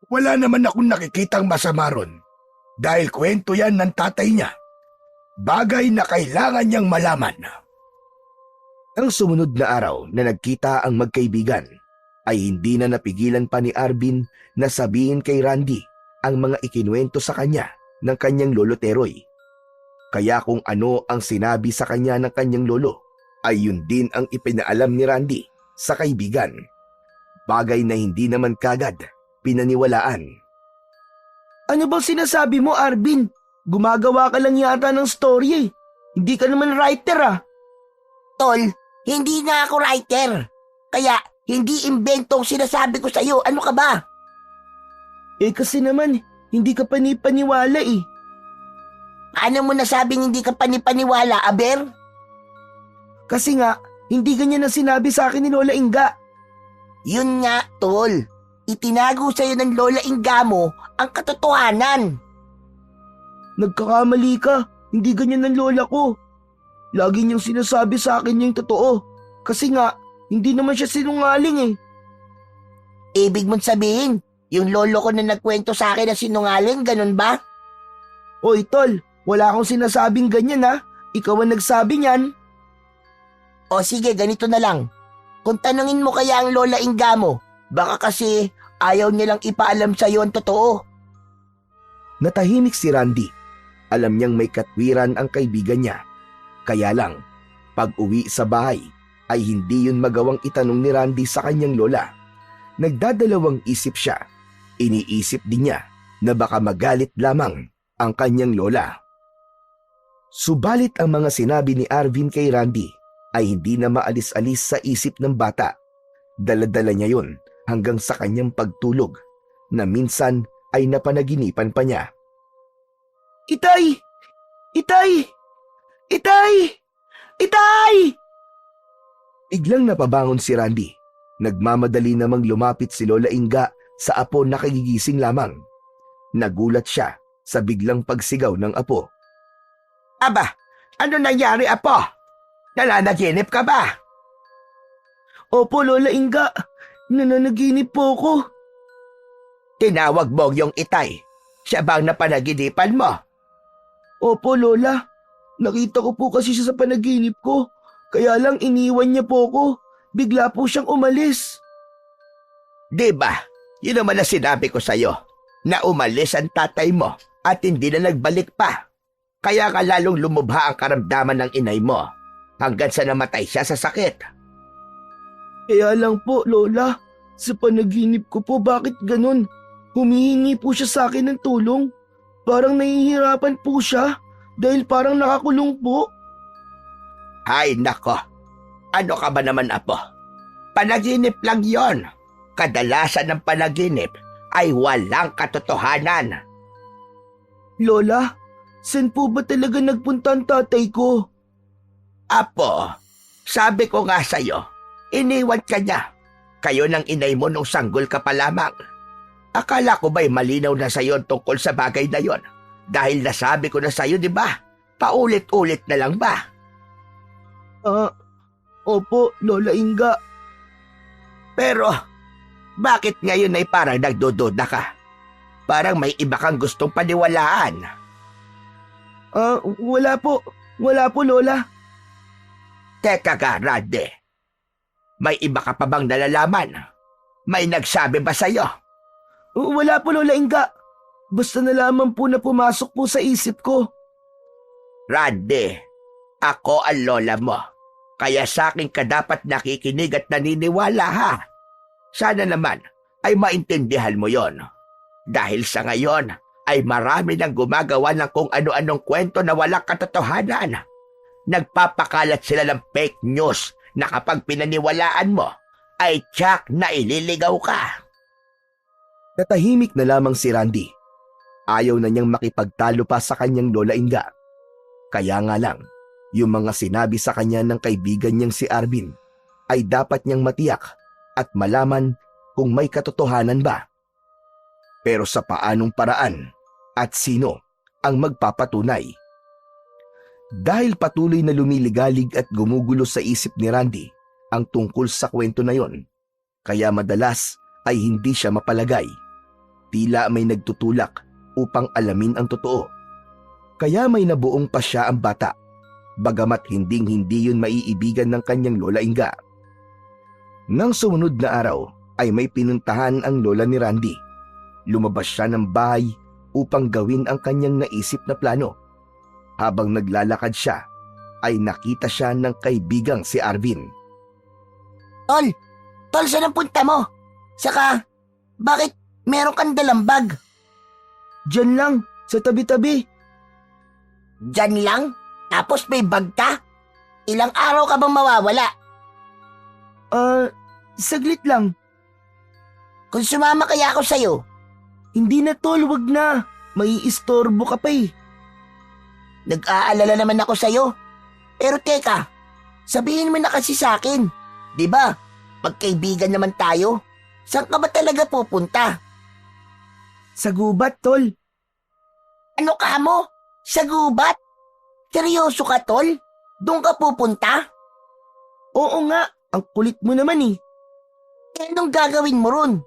Wala naman akong nakikitang masama ron. Dahil kwento yan ng tatay niya. Bagay na kailangan niyang malaman. Ang sumunod na araw na nagkita ang magkaibigan ay hindi na napigilan pa ni Arvin na sabihin kay Randy ang mga ikinuwento sa kanya ng kanyang lolo Teroy. Kaya kung ano ang sinabi sa kanya ng kanyang lolo ay yun din ang ipinaalam ni Randy sa kaibigan. Bagay na hindi naman kagad pinaniwalaan. Ano bang sinasabi mo, Arvin? Gumagawa ka lang yata ng story eh. Hindi ka naman writer ah. Tol, hindi nga ako writer. Kaya hindi invento ang sinasabi ko sa iyo. Ano ka ba? Eh kasi naman, hindi ka panipaniwala eh. Paano mo nasabing hindi ka panipaniwala, Aber? Kasi nga, hindi ganyan ang sinabi sa akin ni Lola Inga. Yun nga, Tol. Itinago sa'yo ng Lola Inga mo ang katotohanan. Nagkakamali ka, hindi ganyan ang lola ko. Lagi niyang sinasabi sa akin yung totoo. Kasi nga, hindi naman siya sinungaling eh. Ibig mong sabihin, yung lolo ko na nagkwento sa akin na sinungaling, ganun ba? Oy tol, wala akong sinasabing ganyan ha. Ikaw ang nagsabi niyan. O sige, ganito na lang. Kung tanungin mo kaya ang Lola Inga mo, baka kasi ayaw nilang ipaalam sa'yo ang totoo. Natahimik si Randy. Alam niyang may katwiran ang kaibigan niya. Kaya lang, pag uwi sa bahay, ay hindi yun magawang itanong ni Randy sa kanyang lola. Nagdadalawang isip siya. Iniisip din niya na baka magalit lamang ang kanyang lola. Subalit ang mga sinabi ni Arvin kay Randy ay hindi na maalis-alis sa isip ng bata. Dala-dala niya yun hanggang sa kanyang pagtulog na minsan ay napanaginipan pa niya. Itay! Itay! Itay! Itay! Biglang napabangon si Randy. Nagmamadali namang lumapit si Lola Inga sa apo na kagigising lamang. Nagulat siya sa biglang pagsigaw ng apo. Aba, ano nangyari, Apo? Nananaginip ka ba? Opo, Lola Inga. Nananaginip po ko. Tinawag mo yung Itay. Siya bang napanaginipan mo? Opo, Lola. Nakita ko po kasi siya sa panaginip ko. Kaya lang iniwan niya po ko. Bigla po siyang umalis. Diba, yun naman na sinabi ko sa'yo, na umalis ang tatay mo at hindi na nagbalik pa. Kaya ka lalong lumubha ang karamdaman ng inay mo hanggang sa namatay siya sa sakit. Kaya lang po, Lola. Sa panaginip ko po, bakit ganun? Humihingi po siya sa akin ng tulong. Parang nahihirapan po siya dahil parang nakakulong po. Ay nako, ano ka ba naman, Apo? Panaginip lang yon. Kadalasan ng panaginip ay walang katotohanan. Lola, saan po ba talaga nagpunta ang tatay ko? Apo, sabi ko nga sa'yo, iniwan ka niya. Kayo ng inay mo nung sanggol ka pa lamang. Akala ko ba'y malinaw na sa'yo tungkol sa bagay na yon? Dahil nasabi ko na sa'yo, di ba? Paulit-ulit na lang ba? Opo, Lola Inga. Pero, bakit ngayon ay parang nagdududa ka? Parang may iba kang gustong paniwalaan. Wala po. Wala po, Lola. Teka ka, Randy. May iba ka pa bang nalalaman? May nagsabi ba sa'yo? Wala po, Lola Inga. Basta na lamang po na pumasok po sa isip ko. Randy, ako ang lola mo. Kaya sa akin ka dapat nakikinig at naniniwala, ha? Sana naman, ay maintindihan mo yon. Dahil sa ngayon ay marami nang gumagawa ng kung ano-anong kwento na walang katotohanan. Nagpapakalat sila ng fake news na kapag pinaniwalaan mo, ay tiyak na ililigaw ka. Natahimik na lamang si Randy. Ayaw na niyang makipagtalo pa sa kanyang Lola Inga. Kaya nga lang, yung mga sinabi sa kanya ng kaibigan niyang si Arvin ay dapat niyang matiyak at malaman kung may katotohanan ba. Pero sa paanong paraan at sino ang magpapatunay? Dahil patuloy na lumiligalig at gumugulo sa isip ni Randy ang tungkol sa kwento na yon, kaya madalas ay hindi siya mapalagay. Tila may nagtutulak upang alamin ang totoo. Kaya may nabuong pa siya ang bata, bagamat hinding-hindi yun maiibigan ng kanyang Lola Inga. Nang sumunod na araw ay may pinuntahan ang lola ni Randy. Lumabas siya ng bahay upang gawin ang kanyang naisip na plano. Habang naglalakad siya, ay nakita siya ng kaibigang si Arvin. Tol, saan ang punta mo? Saka, bakit meron kang dalang bag? Diyan lang, sa tabi-tabi. Diyan lang? Tapos may bag ka? Ilang araw ka bang mawawala? Saglit lang. Kung sumama kaya ako sa'yo, Hindi na tol, wag na. Maiistorbo ka pa eh. nag-aalala naman ako sa'yo. Pero teka, sabihin mo na kasi sa'kin. Di ba, magkaibigan naman tayo. Saan ka ba talaga pupunta? Sa gubat, tol. Ano ka mo? Sa gubat? Seryoso ka, tol? Doon ka pupunta? Oo nga, ang kulit mo naman eh. Eh, anong gagawin mo ron?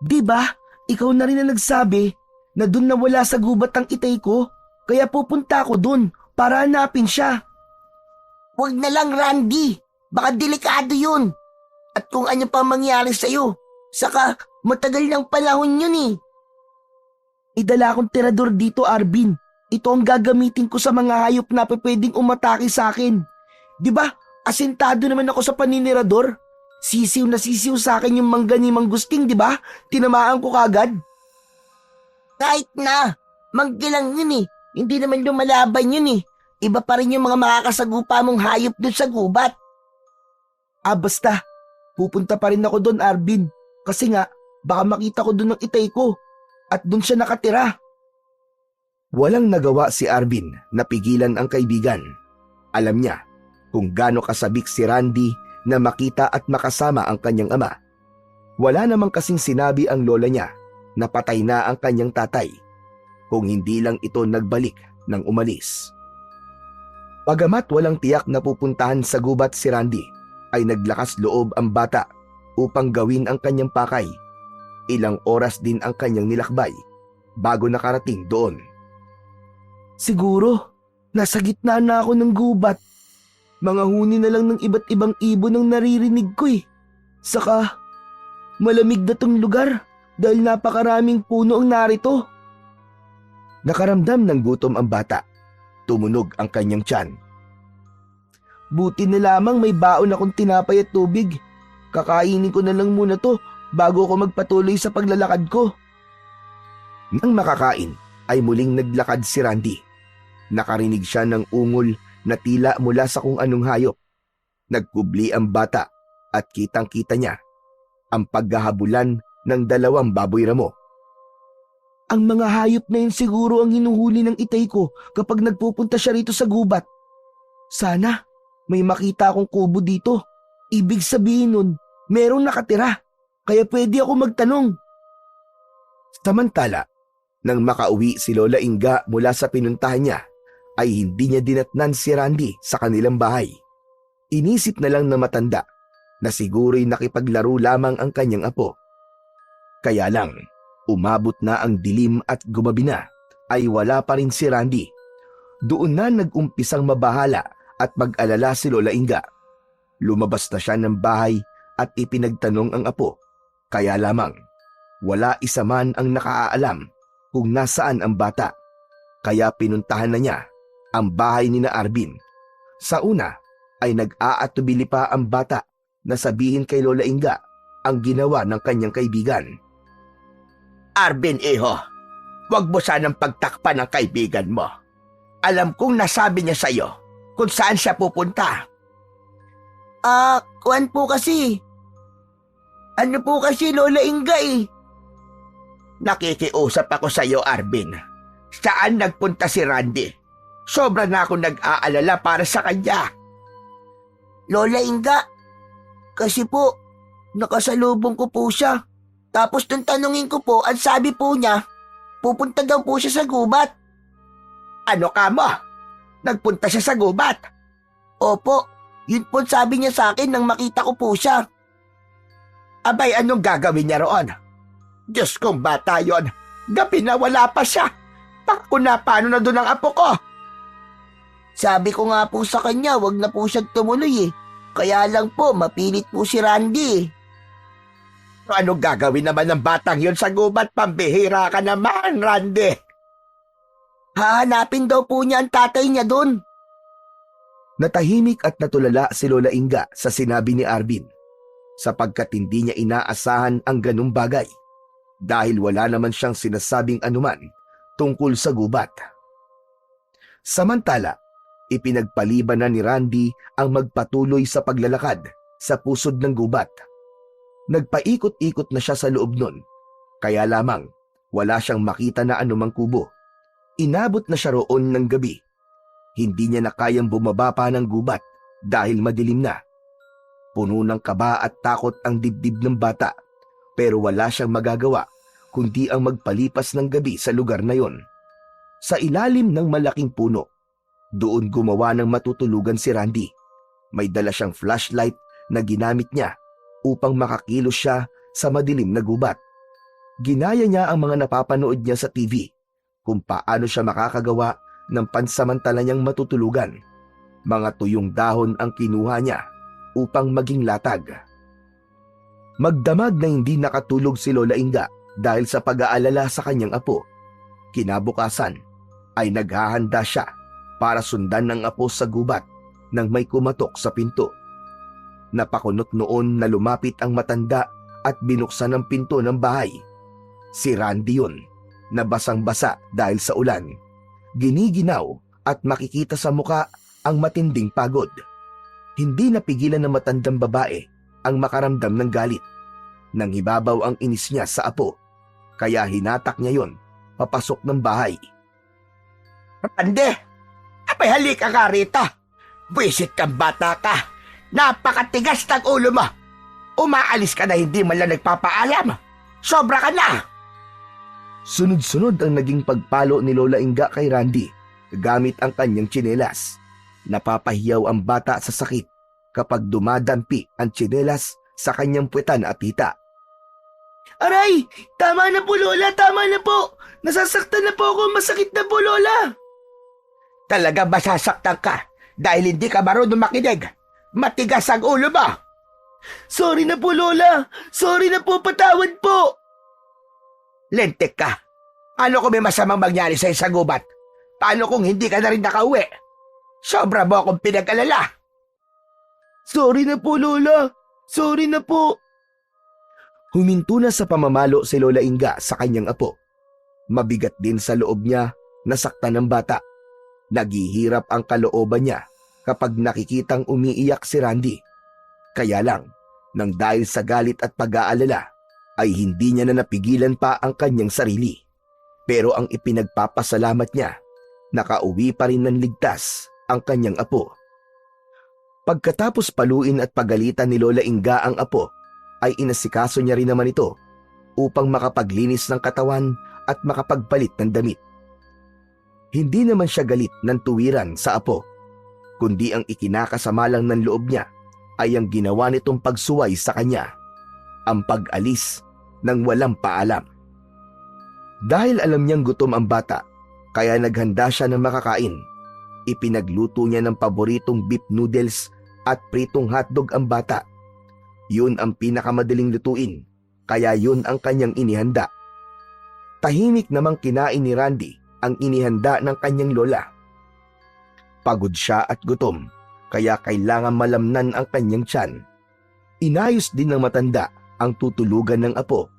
Di ba, ikaw na rin na nagsabi na dun nawala sa gubat ang itay ko, kaya pupunta ako dun para hanapin siya. Huwag na lang, Randy. Baka delikado yun. At kung ano pa mangyari sa'yo, saka matagal ng panahon yun eh. Idala akong tirador dito, Arvin. Ito ang gagamitin ko sa mga hayop na pwedeng umatake sa akin. Di ba, asentado naman ako sa paninirador. Sisiw na sisiw sa akin yung mangga ni Manggusting, di ba? Tinamaan ko kagad. Kahit na, manggilang yun eh. Hindi naman lumalaban yun eh. Iba pa rin yung mga makakasagupa mong hayop doon sa gubat. Basta. Pupunta pa rin ako doon, Arvin. Kasi nga, baka makita ko doon ang itay ko. At doon siya nakatira. Walang nagawa si Arvin na pigilan ang kaibigan. Alam niya kung gaano kasabik si Randy na makita at makasama ang kanyang ama. Wala namang kasing sinabi ang lola niya na patay na ang kanyang tatay, kung hindi lang ito nagbalik nang umalis. Bagamat walang tiyak na pupuntahan sa gubat si Randy, ay naglakas loob ang bata upang gawin ang kanyang pakay. Ilang oras din ang kanyang nilakbay bago nakarating doon. Siguro, nasa gitna na ako ng gubat. Mga huni na lang ng iba't ibang ibon ang naririnig ko eh. Saka, malamig na tong lugar dahil napakaraming puno ang narito. Nakaramdam ng gutom ang bata. Tumunog ang kanyang tiyan. Buti na lamang may baon akong tinapay at tubig. Kakainin ko na lang muna to bago ko magpatuloy sa paglalakad ko. Nang makakain ay muling naglakad si Randy. Nakarinig siya ng ungol na tila mula sa kung anong hayop. Nagkubli ang bata at kitang-kita niya ang paghahabulan ng dalawang baboy ramo. Ang mga hayop na yun siguro ang hinuhuli ng itay ko kapag nagpupunta siya rito sa gubat. Sana may makita akong kubo dito. Ibig sabihin nun, merong nakatira. Kaya pwede ako magtanong. Samantala, nang makauwi si Lola Inga mula sa pinuntahan niya, ay hindi niya dinatnan si Randy sa kanilang bahay. Inisip na lang na matanda na siguro'y nakipaglaro lamang ang kanyang apo. Kaya lang, umabot na ang dilim at gumabi na, ay wala pa rin si Randy. Doon na nag-umpisang mabahala at mag-alala si Lola Inga. Lumabas na siya ng bahay at ipinagtanong ang apo. Kaya lamang, wala isa man ang nakaalam kung nasaan ang bata. Kaya pinuntahan na niya ang bahay ni na Arvin. Sa una ay nag-aatubili pa ang bata na sabihin kay Lola Inga ang ginawa ng kanyang kaibigan. Arvin, iho, wag mo sanang pagtakpan ng kaibigan mo. Alam kong nasabi niya sa'yo kung saan siya pupunta. Kuwan po kasi. Ano po kasi, Lola Inga eh. Nakikiusap ako sa'yo, Arvin. Saan nagpunta si Randy? Sobra na akong nag-aalala para sa kanya. Lola Inga, kasi po, nakasalubong ko po siya. Tapos nung tanungin ko po, ang sabi po niya, pupunta daw po siya sa gubat. Ano ka mo? Nagpunta siya sa gubat? Opo, yun po sabi niya sa akin nang makita ko po siya. Abay, anong gagawin niya roon? Diyos kong bata yon. Gabi na wala pa siya. Paano na doon ang apo ko? Sabi ko nga po sa kanya, wag na po siya tumuloy eh. Kaya lang po, mapilit po si Randy eh. Anong gagawin naman ng batang yon sa gubat? Pambihira ka naman, Randy. Hahanapin daw po niya ang tatay niya doon. Natahimik at natulala si Lola Inga sa sinabi ni Arvin, sapagkat hindi niya inaasahan ang ganung bagay dahil wala naman siyang sinasabing anuman tungkol sa gubat. Samantala, ipinagpaliban na ni Randy ang magpatuloy sa paglalakad sa pusod ng gubat. Nagpaikot-ikot na siya sa loob nun, kaya lamang wala siyang makita na anumang kubo. Inabot na siya roon ng gabi. Hindi niya na kayang bumaba pa ng gubat dahil madilim na. Puno ng kaba at takot ang dibdib ng bata, pero wala siyang magagawa kundi ang magpalipas ng gabi sa lugar na yon. Sa ilalim ng malaking puno, doon gumawa ng matutulugan si Randy. May dala siyang flashlight na ginamit niya upang makakilos siya sa madilim na gubat. Ginaya niya ang mga napapanood niya sa TV kung paano siya makakagawa ng pansamantala niyang matutulugan. Mga tuyong dahon ang kinuha niya upang maging latag. Magdamag na hindi nakatulog si Lola Inga dahil sa pag-aalala sa kanyang apo. Kinabukasan ay naghahanda siya para sundan ng apo sa gubat nang may kumatok sa pinto. Napakunot noon na lumapit ang matanda at binuksan ang pinto ng bahay. Si Randy yun, na basang-basa dahil sa ulan. Giniginaw at makikita sa muka ang matinding pagod. Hindi napigilan ng matandang babae ang makaramdam ng galit. Nang hibabaw ang inis niya sa apo, kaya hinatak niya yon papasok ng bahay. Randy, abay halika ka rito. Buisit kang bata ka. Napakatigas ng ulo mo. Umaalis ka na hindi man lang nagpapaalam. Sobra ka na. Sunod-sunod ang naging pagpalo ni Lola Inga kay Randy gamit ang kanyang tsinelas. Napapahiyaw ang bata sa sakit kapag dumadampi ang tsinelas sa kanyang puwetan at hita. Aray! Tama na po, Lola! Tama na po! Nasasaktan na po ako! Masakit na po, Lola! Talaga masasaktan ka dahil hindi ka marunong makinig. Matigas ang ulo mo. Sorry na po, Lola! Sorry na po! Patawad po! Lentek ka. Ano kung may masamang mangyari sa'yo sa gubat? Paano kung hindi ka na rin nakauwi? Sobra mo akong pinag-alala. Sorry na po, Lola! Sorry na po! Huminto na sa pamamalo si Lola Inga sa kanyang apo. Mabigat din sa loob niya nasaktan ng bata. Naghihirap ang kalooban niya kapag nakikitang umiiyak si Randy. Kaya lang, nang dahil sa galit at pag-aalala, ay hindi niya na napigilan pa ang kanyang sarili. Pero ang ipinagpapasalamat niya, nakauwi pa rin ng ligtas ang kanyang apo. Pagkatapos paluin at pagalitan ni Lola Inga ang apo, ay inasikaso niya rin naman ito upang makapaglinis ng katawan at makapagpalit ng damit. Hindi naman siya galit ng tuwiran sa apo, kundi ang ikinakasama lang ng loob niya ay ang ginawa nitong pagsuway sa kanya, ang pag-alis ng walang paalam. Dahil alam niyang gutom ang bata, kaya naghanda siya ng makakain. Ipinagluto niya ng paboritong beef noodles at pritong hotdog ang bata. Yun ang pinakamadaling lutuin, kaya yun ang kanyang inihanda. Tahimik namang kinain ni Randy ang inihanda ng kanyang lola. Pagod siya at gutom, kaya kailangan malamnan ang kanyang tiyan. Inayos din ng matanda ang tutulugan ng apo.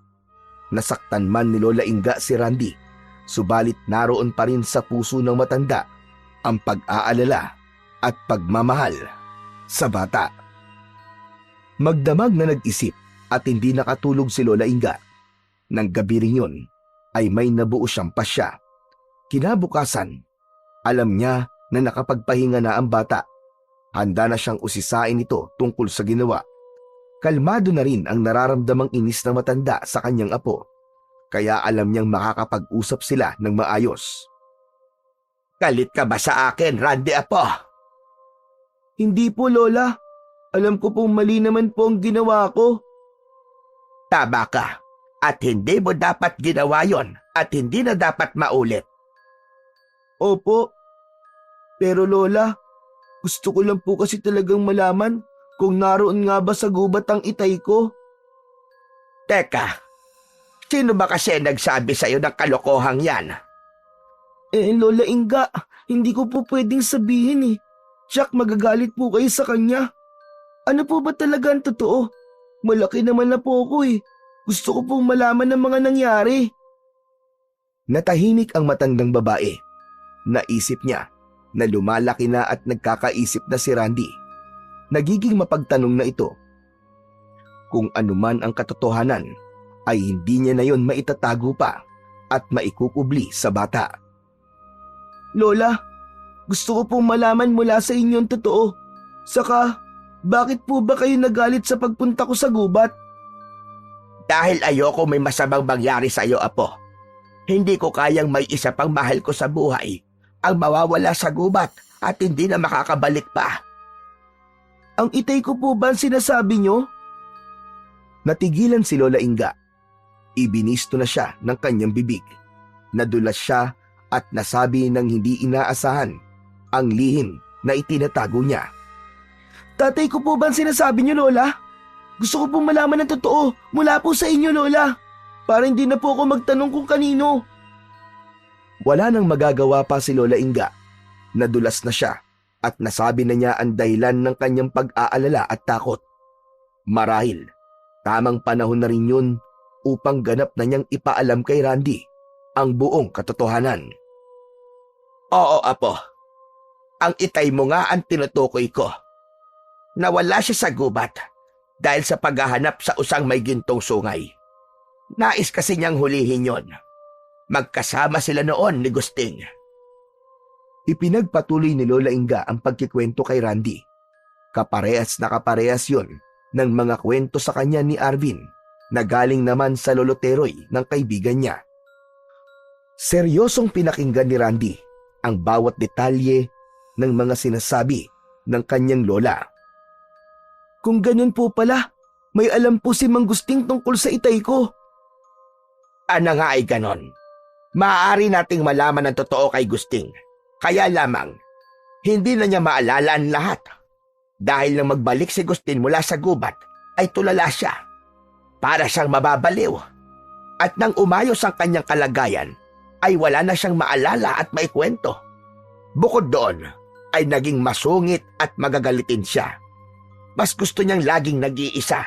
Nasaktan man ni Lola Inga si Randy, subalit naroon pa rin sa puso ng matanda ang pag-aalala at pagmamahal sa bata. Magdamag na nag-isip at hindi nakatulog si Lola Inga. Nang gabi rin yun ay may nabuo siyang pasya. Kinabukasan, alam niya na nakapagpahinga na ang bata. Handa na siyang usisain ito tungkol sa ginawa. Kalmado na rin ang nararamdamang inis ng matanda sa kanyang apo, kaya alam niyang makakapag-usap sila ng maayos. Galit ka ba sa akin, Randy Apo? Hindi po, Lola. Alam ko pong mali naman po ang ginawa ko. Tama ka. At hindi mo dapat ginawa yon at hindi na dapat maulit. Opo. Pero Lola, gusto ko lang po kasi talagang malaman kung naroon nga ba sa gubat ang itay ko. Teka, sino ba kasi nagsabi sa'yo ng kalokohang yan? Lola Inga, hindi ko po pwedeng sabihin eh. Jack, magagalit po kayo sa kanya. Ano po ba talaga ang totoo? Malaki naman na po ako eh. Gusto ko pong malaman ng mga nangyari. Natahimik ang matandang babae. Naisip niya na lumalaki na at nagkakaisip na si Randy. Nagiging mapagtanong na ito. Kung anuman ang katotohanan, ay hindi niya na yon maitatago pa at maikukubli sa bata. Lola, gusto ko pong malaman mula sa inyo ang totoo. Saka, bakit po ba kayo nagalit sa pagpunta ko sa gubat? Dahil ayoko may masamang mangyari sa'yo, Apo. Hindi ko kayang may isa pang mahal ko sa buhay ang mawawala sa gubat at hindi na makakabalik pa. Ang itay ko po ba ang sinasabi nyo? Natigilan si Lola Inga. Ibinisto na siya ng kanyang bibig. Nadulas siya at nasabi ng hindi inaasahan ang lihim na itinatago niya. Tatay ko po ba ang sinasabi nyo, Lola? Gusto ko pong malaman ng totoo mula po sa inyo, Lola. Para hindi na po ako magtanong kung kanino. Wala nang magagawa pa si Lola Inga. Nadulas na siya at nasabi na niya ang dahilan ng kanyang pag-aalala at takot. Marahil, tamang panahon na rin yun upang ganap na niyang ipaalam kay Randy ang buong katotohanan. Oo, Apo. Ang itay mo nga ang tinutukoy ko. Nawala siya sa gubat dahil sa paghahanap sa usang may gintong sungay. Nais kasi niyang hulihin yon. Magkasama sila noon ni Gusting. Ipinagpatuloy ni Lola Inga ang pagkikwento kay Randy. Kaparehas na kaparehas yon ng mga kwento sa kanya ni Arvin na galing naman sa loloteroy ng kaibigan niya. Seryosong pinakinggan ni Randy ang bawat detalye ng mga sinasabi ng kanyang lola. Kung ganun po pala, may alam po si Mang Gusting tungkol sa itay ko. Ano nga ay ganon? Maaari nating malaman ang totoo kay Gusting. Kaya lamang, hindi na niya maalala ang lahat. Dahil nang magbalik si Gusting mula sa gubat, ay tulala siya. Para siyang mababaliw. At nang umayos ang kanyang kalagayan, ay wala na siyang maalala at maikwento. Bukod doon, ay naging masungit at magagalitin siya. Mas gusto niyang laging nag-iisa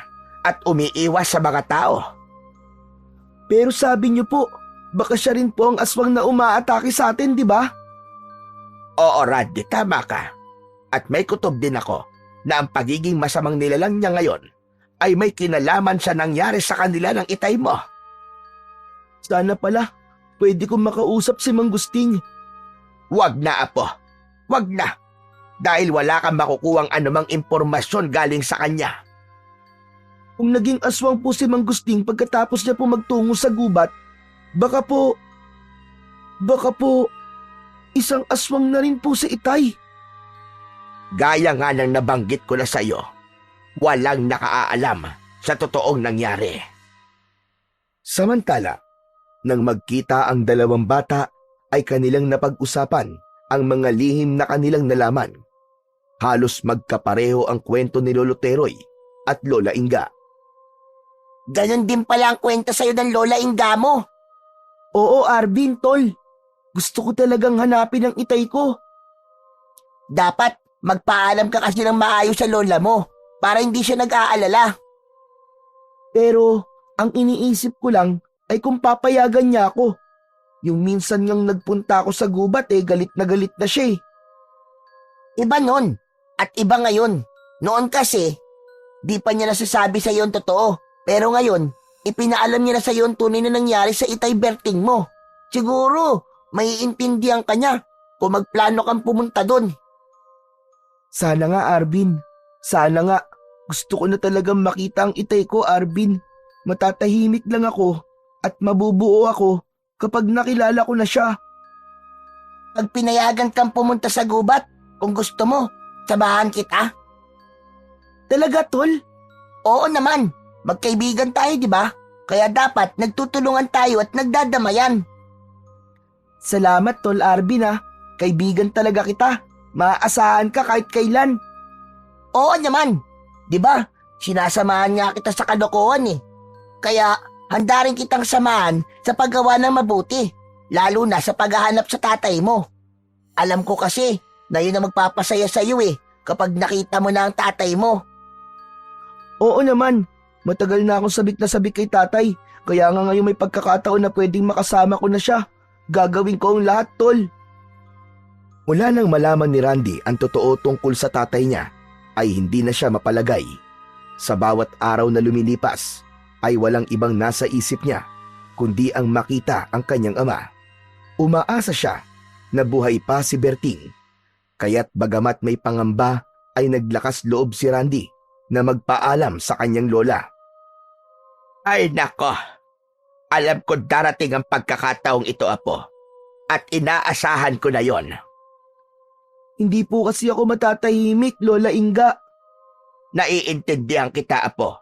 at umiiwas sa mga tao. Pero sabi niyo po, baka siya rin po ang aswang na umaatake sa atin, di ba? Oo, Randy, tama ka. At may kutob din ako na ang pagiging masamang nilalang niya ngayon ay may kinalaman sa nangyari sa kanila ng itay mo. Sana pala, pwede kong makausap si Mang Gusting. Wag na, Apo. Wag na. Dahil wala kang makukuhang anumang impormasyon galing sa kanya. Kung naging aswang po si Mang Gusting pagkatapos niya po magtungo sa gubat, baka po, isang aswang na rin po si itay. Gaya nga ng nabanggit ko na sa iyo, walang nakaalam sa totoong nangyari. Samantala, nang magkita ang dalawang bata, ay kanilang napag-usapan ang mga lihim na kanilang nalaman. Halos magkapareho ang kwento ni Lolo Teroy at Lola Inga. Ganon din pala ang kwento sa'yo ng Lola Inga mo. Oo, Arvin, tol. Gusto ko talagang hanapin ang itay ko. Dapat magpaalam ka kasi ng maayos sa lola mo para hindi siya nag-aalala. Pero ang iniisip ko lang ay kung papayagan niya ako. Yung minsan ngang nagpunta ako sa gubat galit na siya eh. Iba nun. At iba ngayon. Noon kasi, di pa niya nasasabi sa iyo ang totoo. Pero ngayon, ipinaalam niya na sa iyo ang tunay na nangyari sa itay Berting mo. Siguro, maiintindihan ka niya kung magplano kang pumunta doon. Sana nga, Arvin. Sana nga. Gusto ko na talagang makita ang itay ko, Arvin. Matatahimik lang ako at mabubuo ako kapag nakilala ko na siya. Pag pinayagan kang pumunta sa gubat, kung gusto mo, samahan kita. Talaga, tol? Oo naman, magkaibigan tayo, di ba? Kaya dapat nagtutulungan tayo at nagdadamayan. Salamat, tol Arvin ah. Kaibigan talaga kita. Maaasahan ka kahit kailan. Oo naman, di ba? Sinasamahan nga kita sa kalokohan eh. Kaya handa rin kitang samahan sa paggawa ng mabuti, lalo na sa paghahanap sa tatay mo. Alam ko kasi na yun ang magpapasaya sa iyo kapag nakita mo na ang tatay mo. Oo naman. Matagal na akong sabik na sabik kay tatay. Kaya nga ngayon may pagkakataon na pwedeng makasama ko na siya. Gagawin ko ang lahat, tol. Mula nang malaman ni Randy ang totoo tungkol sa tatay niya, ay hindi na siya mapalagay. Sa bawat araw na lumilipas, ay walang ibang nasa isip niya, kundi ang makita ang kanyang ama. Umaasa siya na buhay pa si Berting. Kaya't bagamat may pangamba, ay naglakas loob si Randy na magpaalam sa kanyang lola. Ay nako, alam ko darating ang pagkakataong ito, apo. At inaasahan ko na yon. Hindi po kasi ako matatahimik, Lola Inga. Naiintindihan kita, apo.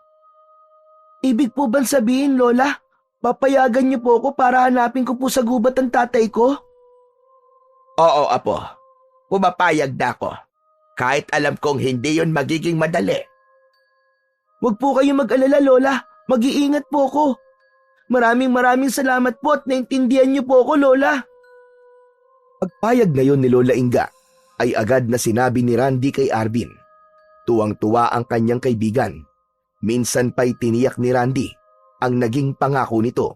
Ibig po bang sabihin, Lola, papayagan niyo po ako para hanapin ko po sa gubat ang tatay ko? Oo, apo. Pumapayag na ako. Kahit alam kong hindi yon magiging madali. Huwag po kayong mag-alala, Lola. Mag-iingat po ako. Maraming salamat po at naintindihan niyo po ako, Lola. Pagpayag na yon ni Lola Inga, ay agad na sinabi ni Randy kay Arvin. Tuwang-tuwa ang kanyang kaibigan. Minsan pa'y tiniyak ni Randy ang naging pangako nito.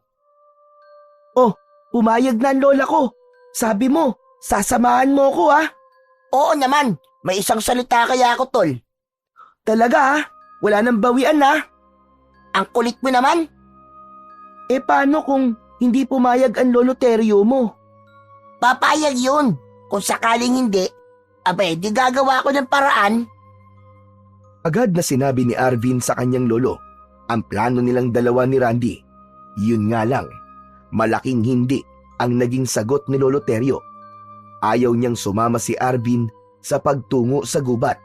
Oh, pumayag na ang lola ko. Sabi mo, sasamahan mo ko ah. Oo naman, may isang salita kaya ako, tol. Talaga ah? Wala nang bawian ah. Ang kulit mo naman. Paano kung hindi pumayag ang lolo Teryo mo? Papayag yun. Kung sakaling hindi, abay, di gagawa ko ng paraan. Agad na sinabi ni Arvin sa kanyang lolo ang plano nilang dalawa ni Randy. Yun nga lang, malaking hindi ang naging sagot ni Lolo Teryo. Ayaw niyang sumama si Arvin sa pagtungo sa gubat.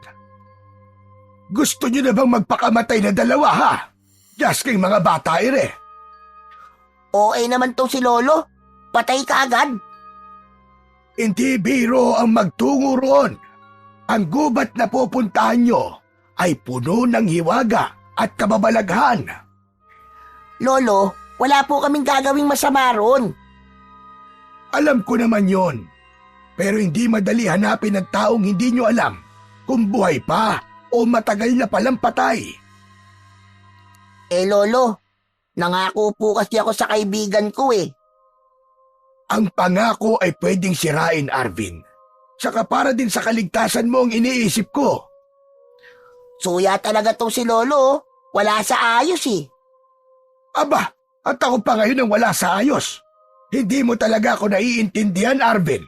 Gusto niyo na bang magpakamatay na dalawa, ha? Just kayong mga bata, ire. Okay naman tong si Lolo. Patay ka agad. Hindi biro ang magtungo roon. Ang gubat na pupuntahan nyo ay puno ng hiwaga at kababalaghan. Lolo, wala po kaming gagawing masama roon. Alam ko naman yon. Pero hindi madali hanapin ng taong hindi nyo alam kung buhay pa o matagal na palang patay. Lolo, nangako po kasi ako sa kaibigan ko Ang pangako ay pwedeng sirain, Arvin. Saka para din sa kaligtasan mo ang iniisip ko. Suya talaga tong si Lolo. Wala sa ayos Aba, at ako pa ngayon ang wala sa ayos. Hindi mo talaga ako naiintindihan, Arvin.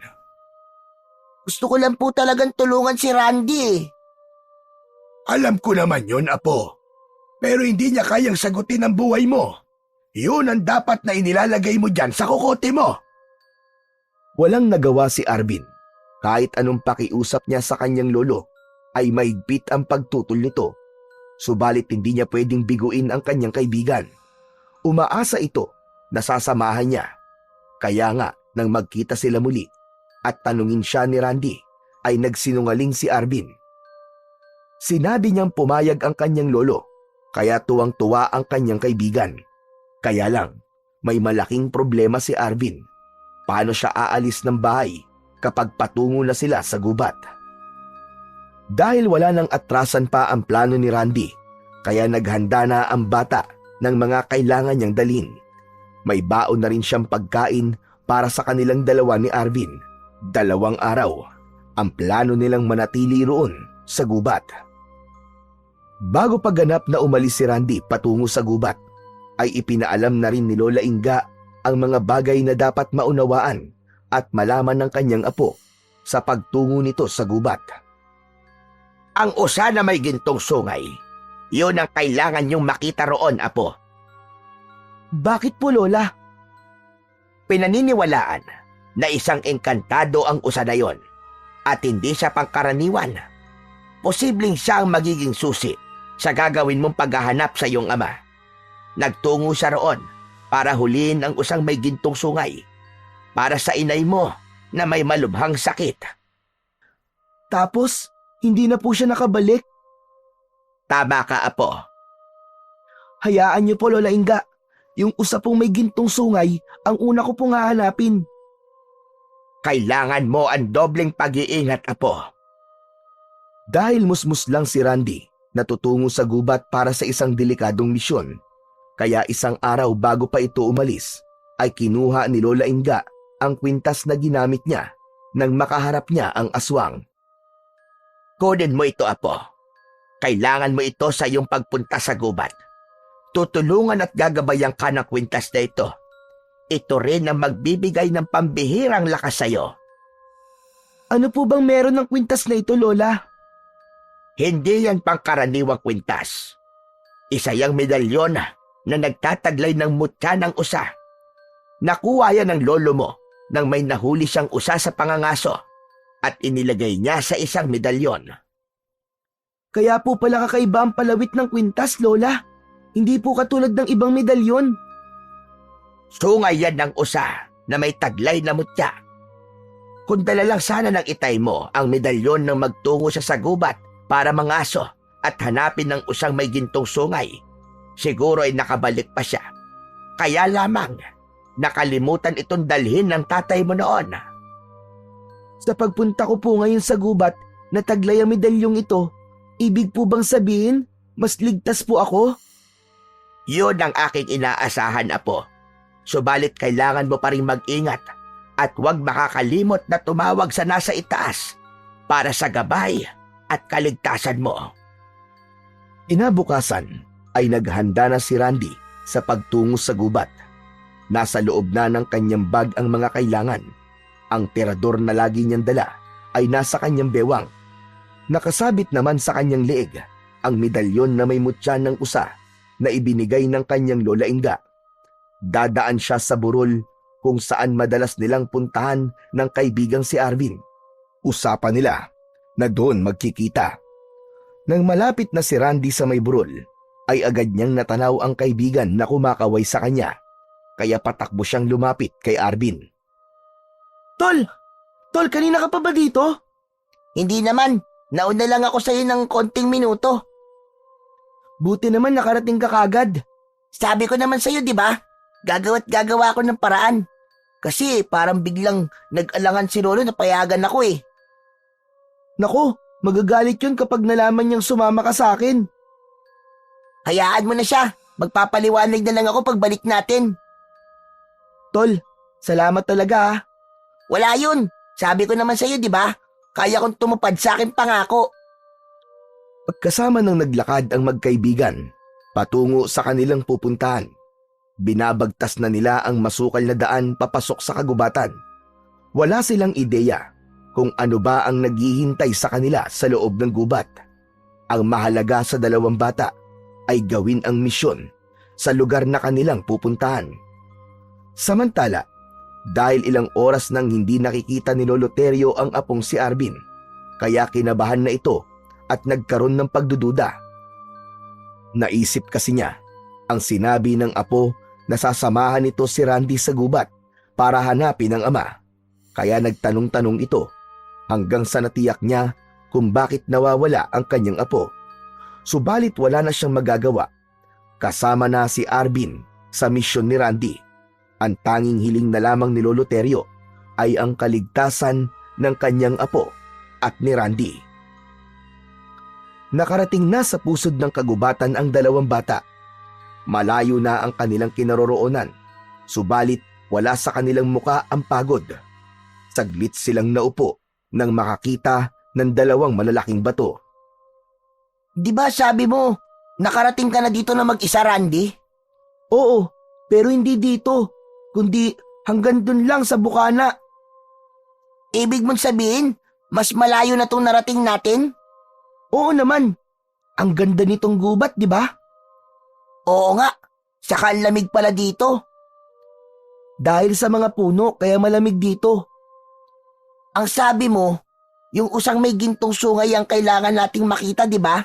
Gusto ko lang po talagang tulungan si Randy Alam ko naman yon, Apo. Pero hindi niya kayang sagutin ang buhay mo. Yun ang dapat na inilalagay mo dyan sa kokote mo. Walang nagawa si Arvin. Kahit anong pakiusap niya sa kanyang lolo, ay maigpit ang pagtutol nito. Subalit hindi niya pwedeng biguin ang kanyang kaibigan. Umaasa ito na sasamahan niya. Kaya nga, nang magkita sila muli at tanungin siya ni Randy, ay nagsinungaling si Arvin. Sinabi niyang pumayag ang kanyang lolo, kaya tuwang-tuwa ang kanyang kaibigan. Kaya lang, may malaking problema si Arvin. Paano siya aalis ng bahay kapag patungo na sila sa gubat? Dahil wala nang atrasan pa ang plano ni Randy, kaya naghanda na ang bata ng mga kailangan niyang dalhin. May baon na rin siyang pagkain para sa kanilang dalawa ni Arvin. 2 araw ang plano nilang manatili roon sa gubat. Bago pagganap na umalis si Randy patungo sa gubat, ay ipinaalam na rin ni Lola Inga ang mga bagay na dapat maunawaan at malaman ng kanyang apo sa pagtungo nito sa gubat. Ang usa na may gintong sungay, yun ang kailangan niyong makita roon, apo. Bakit po, Lola? Pinaniniwalaan na isang engkantado ang usa na yon at hindi siya pangkaraniwan. Posibleng siya ang magiging susi sa gagawin mong paghahanap sa iyong ama. Nagtungo siya roon para huliin ang usang may gintong sungay para sa inay mo na may malubhang sakit. Tapos, hindi na po siya nakabalik. Tama ka, apo. Hayaan niyo po, Lola Inga. Yung usa pong may gintong sungay, ang una ko pong hahanapin. Kailangan mo ang dobleng pag-iingat, apo. Dahil musmus lang si Randy, natutungo sa gubat para sa isang delikadong misyon. Kaya isang araw bago pa ito umalis, ay kinuha ni Lola Inga ang kwintas na ginamit niya nang makaharap niya ang aswang. Kunin mo ito, apo. Kailangan mo ito sa iyong pagpunta sa gubat. Tutulungan at gagabayan ka ng kwintas na ito. Ito rin ang magbibigay ng pambihirang lakas sa iyo. Ano po bang meron ng kwintas na ito, Lola? Hindi yan pangkaraniwang kwintas. Isa yang medalyon na nagtataglay ng mutya ng usa. Nakuha yan ng lolo mo nang may nahuli siyang usa sa pangangaso at inilagay niya sa isang medalyon. Kaya po pala kakaiba ang palawit ng kwintas, Lola. Hindi po katulad ng ibang medalyon. Sungay yan ng usa na may taglay na mutya. Kung dala lang sana ng itay mo ang medalyon nang magtungo siya sa gubat para mangaso at hanapin ng usang may gintong sungay, siguro ay nakabalik pa siya. Kaya lamang, nakalimutan itong dalhin ng tatay mo noon. Sa pagpunta ko po ngayon sa gubat na taglay ang medalyong ito, ibig po bang sabihin, mas ligtas po ako? Yun ang aking inaasahan, apo. Subalit kailangan mo pa rin mag-ingat at huwag makakalimot na tumawag sa nasa itaas para sa gabay at kaligtasan mo. Inabukasan ay naghanda na si Randy sa pagtungo sa gubat. Nasa loob na ng kanyang bag ang mga kailangan. Ang tirador na lagi niyang dala ay nasa kanyang bewang. Nakasabit naman sa kanyang leeg ang medalyon na may mutya ng usa na ibinigay ng kanyang Lola Inga. Dadaan siya sa burol kung saan madalas nilang puntahan ng kaibigang si Arvin. Usapan nila na doon magkikita. Nang malapit na si Randy sa may burol, ay agad niyang natanaw ang kaibigan na kumakaway sa kanya. Kaya patakbo siyang lumapit kay Arvin. Tol! Tol, kanina ka pa ba dito? Hindi naman. Nauna lang ako sa'yo ng konting minuto. Buti naman nakarating ka kagad. Sabi ko naman sa'yo, di ba? Gagawa't gagawa ako ng paraan. Kasi parang biglang nag-alangan si Lolo na payagan ako eh. Naku, magagalit yun kapag nalaman niyang sumama ka sa akin. Hayaan mo na siya. Magpapaliwanag na lang ako pagbalik natin. Tol, salamat talaga ah. Wala yun. Sabi ko naman sa'yo, di ba? Kaya kong tumupad sa akin pangako. Pagkasama ng naglakad ang magkaibigan, patungo sa kanilang pupuntahan, binabagtas na nila ang masukal na daan papasok sa kagubatan. Wala silang ideya kung ano ba ang naghihintay sa kanila sa loob ng gubat. Ang mahalaga sa dalawang bata ay gawin ang misyon sa lugar na kanilang pupuntahan. Samantala, dahil ilang oras nang hindi nakikita ni Lolo Terio ang apong si Arvin, kaya kinabahan na ito at nagkaroon ng pagdududa. Naisip kasi niya ang sinabi ng apo na sasamahan nito si Randy sa gubat para hanapin ang ama. Kaya nagtanong-tanong ito hanggang sa natiyak niya kung bakit nawawala ang kanyang apo. Subalit wala na siyang magagawa. Kasama na si Arvin sa misyon ni Randy. Ang tanging hiling na lamang ni Lolo Terio ay ang kaligtasan ng kanyang apo at ni Randy. Nakarating na sa pusod ng kagubatan ang dalawang bata. Malayo na ang kanilang kinaroroonan, subalit wala sa kanilang muka ang pagod. Saglit silang naupo nang makakita ng dalawang malalaking bato. Di ba sabi mo, nakarating ka na dito na mag-isa, Randy? Oo, pero hindi dito, kundi hanggang dun lang sa bukana. Ibig mong sabihin, mas malayo na itong narating natin? Oo naman, ang ganda nitong gubat, di ba? Oo nga, saka ang lamig pala dito. Dahil sa mga puno kaya malamig dito. Ang sabi mo, yung usang may gintong sungay ang kailangan nating makita, di ba?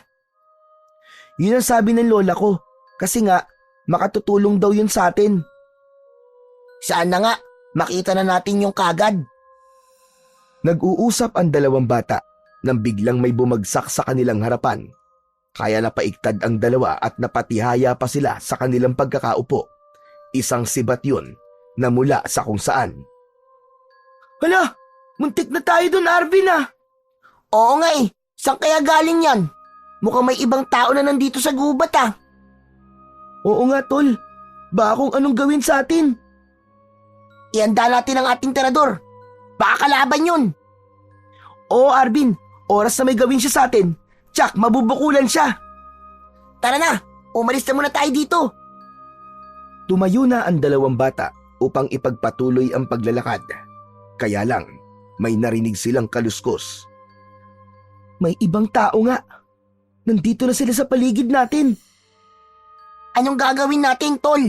Yun ang sabi ng lola ko, kasi nga makatutulong daw yun sa atin. Saan na nga, makita na natin yung kagad. Nag-uusap ang dalawang bata nang biglang may bumagsak sa kanilang harapan. Kaya napaiktad ang dalawa at napatihaya pa sila sa kanilang pagkakaupo. Isang sibat yun na mula sa kung saan. Hala, muntik na tayo dun, Arvin ah! Oo nga eh, saan kaya galing yan? Mukhang may ibang tao na nandito sa gubat ah. Oo nga, tol. Baka kung anong gawin sa atin. Ihanda natin ang ating tirador. Baka kalaban yun. Oo, Arvin. Oras na may gawin siya sa atin. Tsak, mabubukulan siya. Tara na, umalis na muna tayo dito. Tumayo na ang dalawang bata upang ipagpatuloy ang paglalakad. Kaya lang, may narinig silang kaluskos. May ibang tao nga. Nandito na sila sa paligid natin. Anong gagawin natin, tol?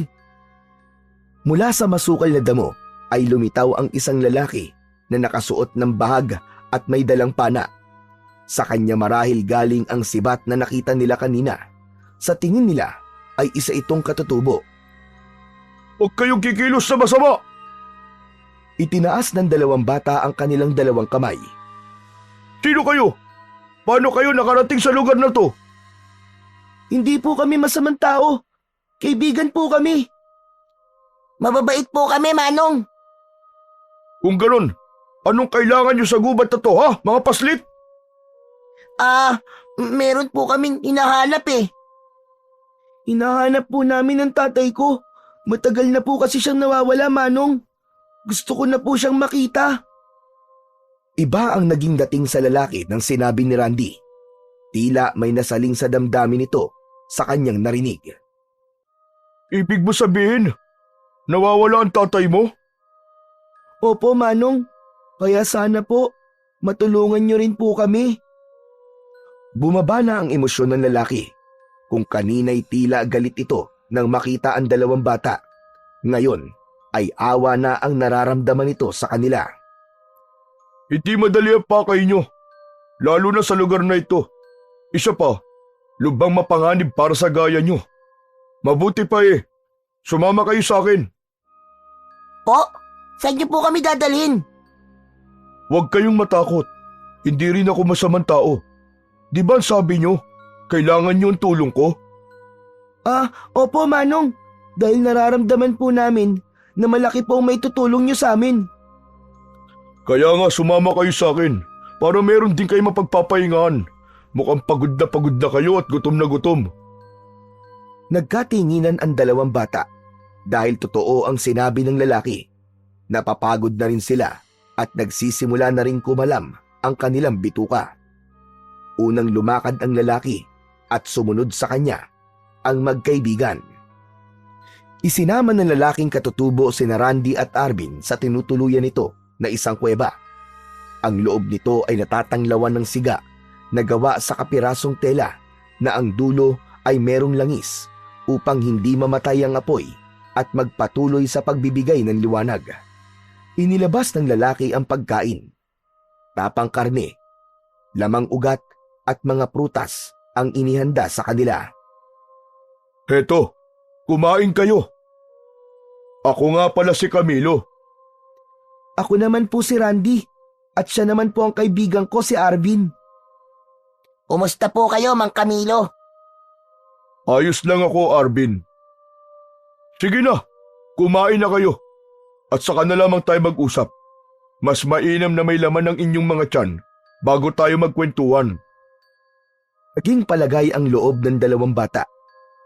Mula sa masukal na damo ay lumitaw ang isang lalaki na nakasuot ng bahag at may dalang pana. Sa kanya marahil galing ang sibat na nakita nila kanina. Sa tingin nila ay isa itong katutubo. Huwag kayong kikilos sa masama! Itinaas ng dalawang bata ang kanilang dalawang kamay. Sino kayo? Paano kayo nakarating sa lugar na to? Hindi po kami masamang tao. Kaibigan po kami. Mababait po kami, Manong. Kung ganun, anong kailangan nyo sa gubat na to, ha, mga paslit? Meron po kaming hinahanap eh. Hinahanap po namin ang tatay ko. Matagal na po kasi siyang nawawala, Manong. Gusto ko na po siyang makita. Iba ang naging dating sa lalaki nang sinabi ni Randy. Tila may nasaling sa damdamin nito sa kanyang narinig. Ibig mo sabihin, nawawala ang tatay mo? Opo, Manong. Kaya sana po, matulungan niyo rin po kami. Bumaba na ang emosyon ng lalaki. Kung kanina'y tila galit ito nang makita ang dalawang bata. Ngayon ay awa na ang nararamdaman nito sa kanila. Hindi madali ang pakay nyo, lalo na sa lugar na ito. Isa pa, lubang mapanganib para sa gaya nyo. Mabuti pa sumama kayo sa akin. Po, saan niyo po kami dadalhin? Huwag kayong matakot, hindi rin ako masamang tao. Di ba sabi nyo, kailangan nyo ang tulong ko? Opo, Manong. Dahil nararamdaman po namin na malaki po ang may tutulong niyo sa amin. Kaya nga sumama kayo sa akin para meron din kayo mapagpapahingaan. Mukhang pagod na kayo at gutom na gutom. Nagkatinginan ang dalawang bata dahil totoo ang sinabi ng lalaki. Napapagod na rin sila at nagsisimula na rin kumalam ang kanilang bituka. Unang lumakad ang lalaki at sumunod sa kanya ang magkaibigan. Isinama ng lalaking katutubo sina Randy at Arvin sa tinutuluyan nito na isang kuweba. Ang loob nito ay natatanglawan ng siga na gawa sa kapirasong tela na ang dulo ay merong langis upang hindi mamatay ang apoy at magpatuloy sa pagbibigay ng liwanag. Inilabas ng lalaki ang pagkain. Tapang karne, lamang ugat at mga prutas ang inihanda sa kanila. Heto, kumain kayo. Ako nga pala si Camilo. Ako naman po si Randy at siya naman po ang kaibigan ko si Arvin. Kumusta po kayo, Mang Camilo? Ayos lang ako, Arvin. Sige na, kumain na kayo. At saka na lamang tayo mag-usap. Mas mainam na may laman ng inyong mga tiyan bago tayo magkwentuhan. Naging palagay ang loob ng dalawang bata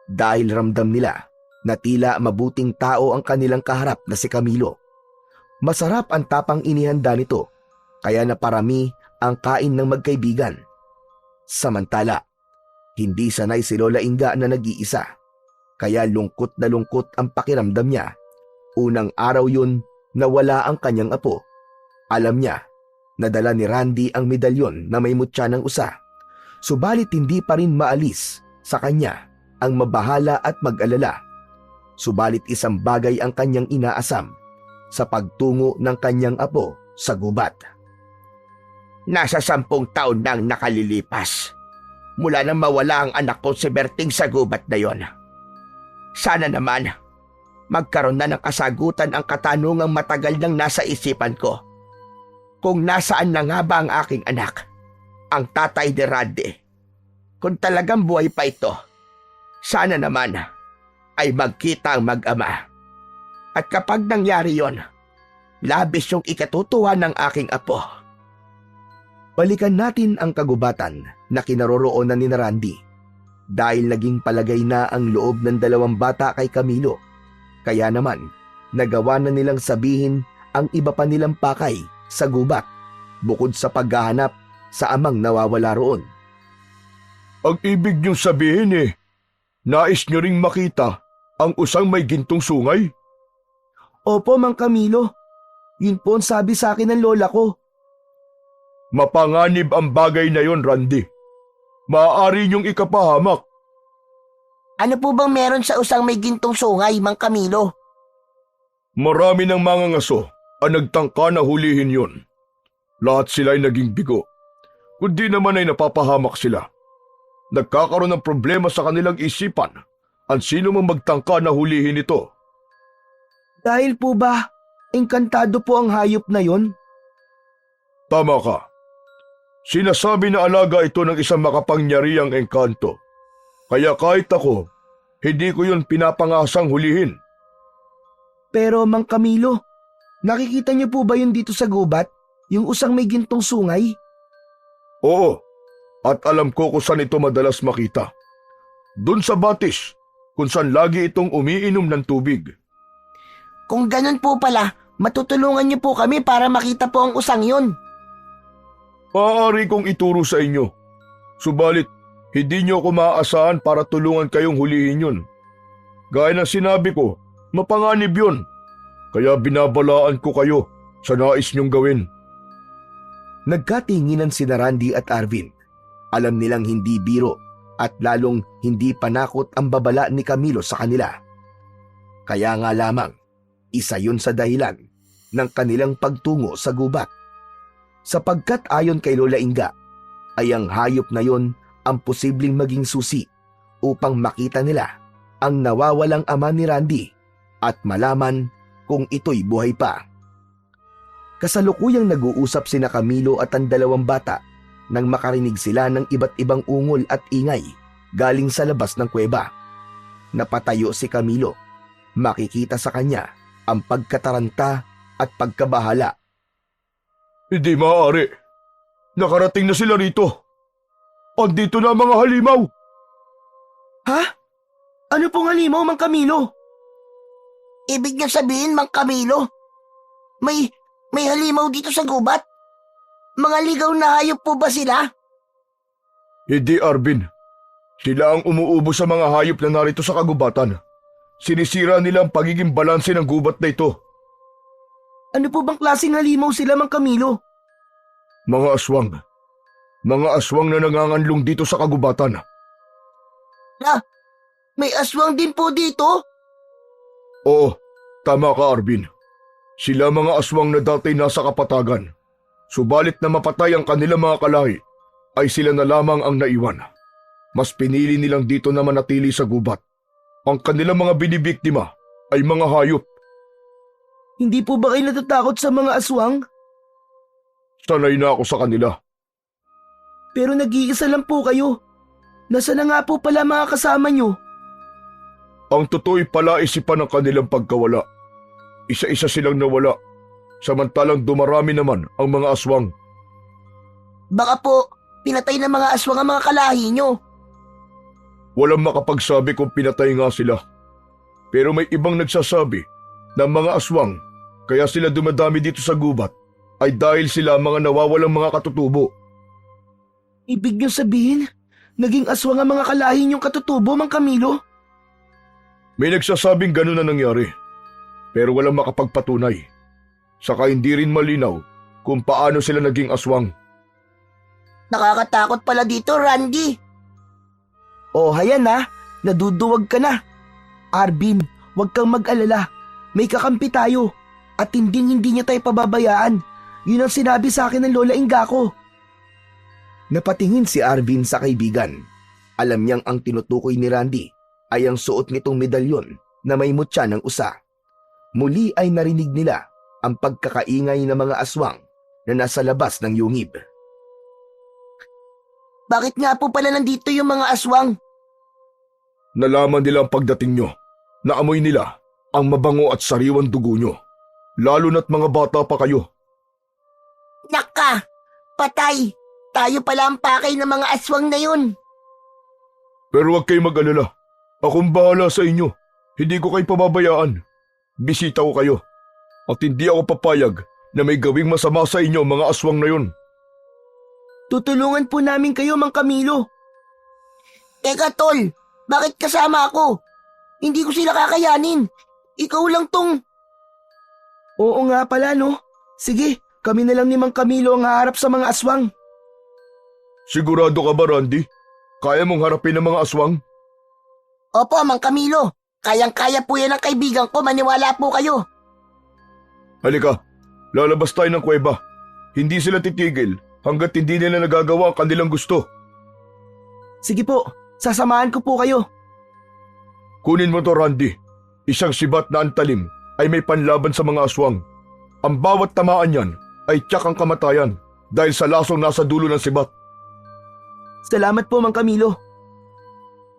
dahil ramdam nila na tila mabuting tao ang kanilang kaharap na si Camilo. Masarap ang tapang inihanda nito, kaya naparami ang kain ng magkaibigan. Samantala, hindi sanay si Lola Inga na nag-iisa, kaya lungkot na lungkot ang pakiramdam niya. Unang araw yun na wala ang kanyang apo. Alam niya, nadala ni Randy ang medalyon na may mutya ng usa. Subalit hindi pa rin maalis sa kanya ang mabahala at mag-alala. Subalit isang bagay ang kanyang inaasam sa pagtungo ng kanyang apo sa gubat. Nasa 10 taon nang nakalilipas mula nang mawala ang anak ko si Berting sa gubat na yon. Sana naman magkaroon na ng kasagutan ang katanungang matagal nang nasa isipan ko. Kung nasaan na nga ba ang aking anak, ang tatay ni Randy? Kung talagang buhay pa ito, sana naman ay magkita ang mag-ama. At kapag nangyari yon, labis yung ikatutuwa ng aking apo. Balikan natin ang kagubatan na kinaroroonan ni Randy. Dahil naging palagay na ang loob ng dalawang bata kay Camilo, kaya naman nagawa na nilang sabihin ang iba pa nilang pakay sa gubat bukod sa paghahanap sa amang nawawala roon. Ang ibig niyong sabihin nais niyo ring makita ang usang may gintong sungay? Opo, Mang Camilo. Yun po ang sabi sa akin ng lola ko. Mapanganib ang bagay na yon, Randy. Maaari niyong ikapahamak. Ano po bang meron sa usang may gintong sungay, Mang Camilo? Marami ng mga ngaso ang nagtangka na hulihin yon. Lahat sila ay naging bigo. Kundi naman ay napapahamak sila. Nagkakaroon ng problema sa kanilang isipan ang sino mang magtangka na hulihin ito. Dahil po ba, engkantado po ang hayop na yon? Tama ka. Sinasabi na alaga ito ng isang makapangyarihang engkanto. Kaya kahit ako, hindi ko yun pinapangasang hulihin. Pero Mang Camilo, nakikita niyo po ba yun dito sa gubat? Yung usang may gintong sungay? Oo, at alam ko kung saan ito madalas makita. Doon sa batis, kung saan lagi itong umiinom ng tubig. Kung ganun po pala, matutulungan niyo po kami para makita po ang usang yun. Maaari kong ituro sa inyo. Subalit, hindi niyo ako maaasahan para tulungan kayong hulihin yun. Gaya ng sinabi ko, mapanganib yun. Kaya binabalaan ko kayo sa nais niyong gawin. Nagkatinginan sina Randy at Arvin. Alam nilang hindi biro at lalong hindi panakot ang babala ni Camilo sa kanila. Kaya nga lamang, isa yun sa dahilan ng kanilang pagtungo sa gubat. Sapagkat ayon kay Lola Inga, ay ang hayop na yon ang posibleng maging susi upang makita nila ang nawawalang ama ni Randy at malaman kung ito'y buhay pa. Kasalukuyang nag-uusap sina Camilo at ang dalawang bata nang makarinig sila ng iba't ibang ungol at ingay galing sa labas ng kuweba. Napatayo si Camilo. Makikita sa kanya ang pagkataranta at pagkabahala. Hindi maaari. Nakarating na sila rito. Andito na ang mga halimaw. Ha? Ano pong halimaw, Mang Camilo? Ibig niyo sabihin, Mang Camilo, may halimaw dito sa gubat? Mga ligaw na hayop po ba sila? Hindi, Arvin. Sila ang umuubo sa mga hayop na narito sa kagubatan. Sinisira nila ang pagiging balanse ng gubat na ito. Ano po bang klaseng halimaw sila, Mang Camilo? Mga aswang. Mga aswang na nanganganlong dito sa kagubatan. May aswang din po dito? Oo, tama ka, Arvin. Sila mga aswang na dati nasa kapatagan. Subalit na mapatay ang kanilang mga kalahi, ay sila na lamang ang naiwan. Mas pinili nilang dito na manatili sa gubat. Ang kanilang mga binibiktima ay mga hayop. Hindi po ba kayo natatakot sa mga aswang? Sanay na ako sa kanila. Pero nag-iisa lang po kayo. Nasaan na nga po pala mga kasama nyo? Ang totoo'y palaisipan ng kanilang pagkawala. Isa-isa silang nawala. Samantalang dumarami naman ang mga aswang. Baka po, pinatay ng mga aswang ang mga kalahi nyo. Walang makapagsabi kung pinatay nga sila. Pero may ibang nagsasabi na mga aswang kaya sila dumadami dito sa gubat ay dahil sila mga nawawalang mga katutubo. Ibig niyong sabihin, naging aswang ang mga kalahi niyong katutubo, Mang Camilo? May nagsasabing ganun na nangyari, pero walang makapagpatunay. Saka hindi rin malinaw kung paano sila naging aswang. Nakakatakot pala dito, Randy. O hayan na, naduduwag ka na. Arvin, huwag kang mag-alala. May kakampi tayo. At hindi niya tayo pababayaan. Yun ang sinabi sa akin ng Lola Inga ko. Napatingin si Arvin sa kaibigan. Alam niyang ang tinutukoy ni Randy ay ang suot nitong medalyon na may mutya ng usa. Muli ay narinig nila ang pagkakaingay ng mga aswang na nasa labas ng yungib. Bakit nga po pala nandito yung mga aswang? Nalaman nila ang pagdating nyo. Naamoy nila ang mabango at sariwang dugo nyo. Lalo na't mga bata pa kayo. Naka! Patay! Tayo pala ang pakay ng mga aswang na yun. Pero huwag kayong mag-alala. Akong bahala sa inyo. Hindi ko kayo pababayaan. Bisita ko kayo. At hindi ako papayag na may gawing masama sa inyo mga aswang na yun. Tutulungan po namin kayo, Mang Camilo. Teka, Tol. Bakit kasama ako? Hindi ko sila kakayanin. Ikaw lang tong... Oo nga pala, no? Sige, kami na lang ni Mang Camilo ang haharap sa mga aswang. Sigurado ka ba, Randy? Kaya mong harapin ang mga aswang? Opo, Mang Camilo. Kayang-kaya po yan ang kaibigan ko. Maniwala po kayo. Halika, lalabas tayo ng kuweba. Hindi sila titigil hanggat hindi nila nagagawa ang kanilang gusto. Sige po, sasamahan ko po kayo. Kunin mo to, Randy. Isang sibat na antalim ay may panlaban sa mga aswang. Ang bawat tamaan yan ay tiyak ang kamatayan dahil sa lasong nasa dulo ng sibat. Salamat po, Mang Camilo.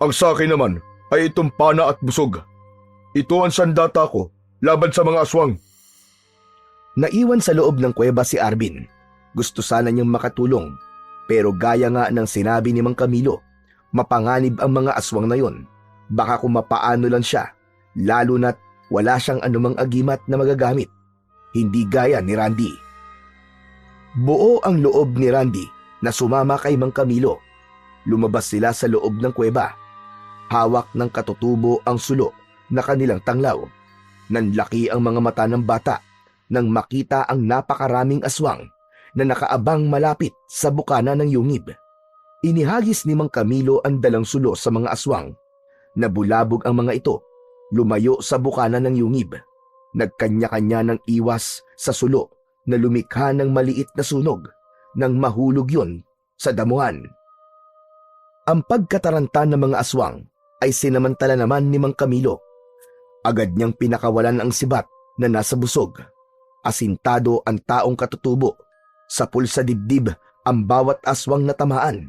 Ang sa akin naman ay itong pana at busog. Ito ang sandata ko laban sa mga aswang. Naiwan sa loob ng kuweba si Arvin. Gusto sana niyang makatulong, pero gaya nga ng sinabi ni Mang Camilo, mapanganib ang mga aswang na yon. Baka kung mapaano lang siya, lalo na't wala siyang anumang agimat na magagamit. Hindi gaya ni Randy. Buo ang loob ni Randy na sumama kay Mang Camilo. Lumabas sila sa loob ng kuweba. Hawak ng katutubo ang sulo na kanilang tanglaw. Nanlaki ang mga mata ng bata nang makita ang napakaraming aswang na nakaabang malapit sa bukana ng yungib. Inihagis ni Mang Camilo ang dalang sulo sa mga aswang. Nabulabog ang mga ito, lumayo sa bukana ng yungib. Nagkanya-kanya ng iwas sa sulo na lumikha ng maliit na sunog nang mahulog yon sa damuhan. Ang pagkataranta ng mga aswang ay sinamantala naman ni Mang Camilo. Agad niyang pinakawalan ang sibat na nasa busog. Asintado ang taong katutubo. Sapul sa dibdib ang bawat aswang na tamaan.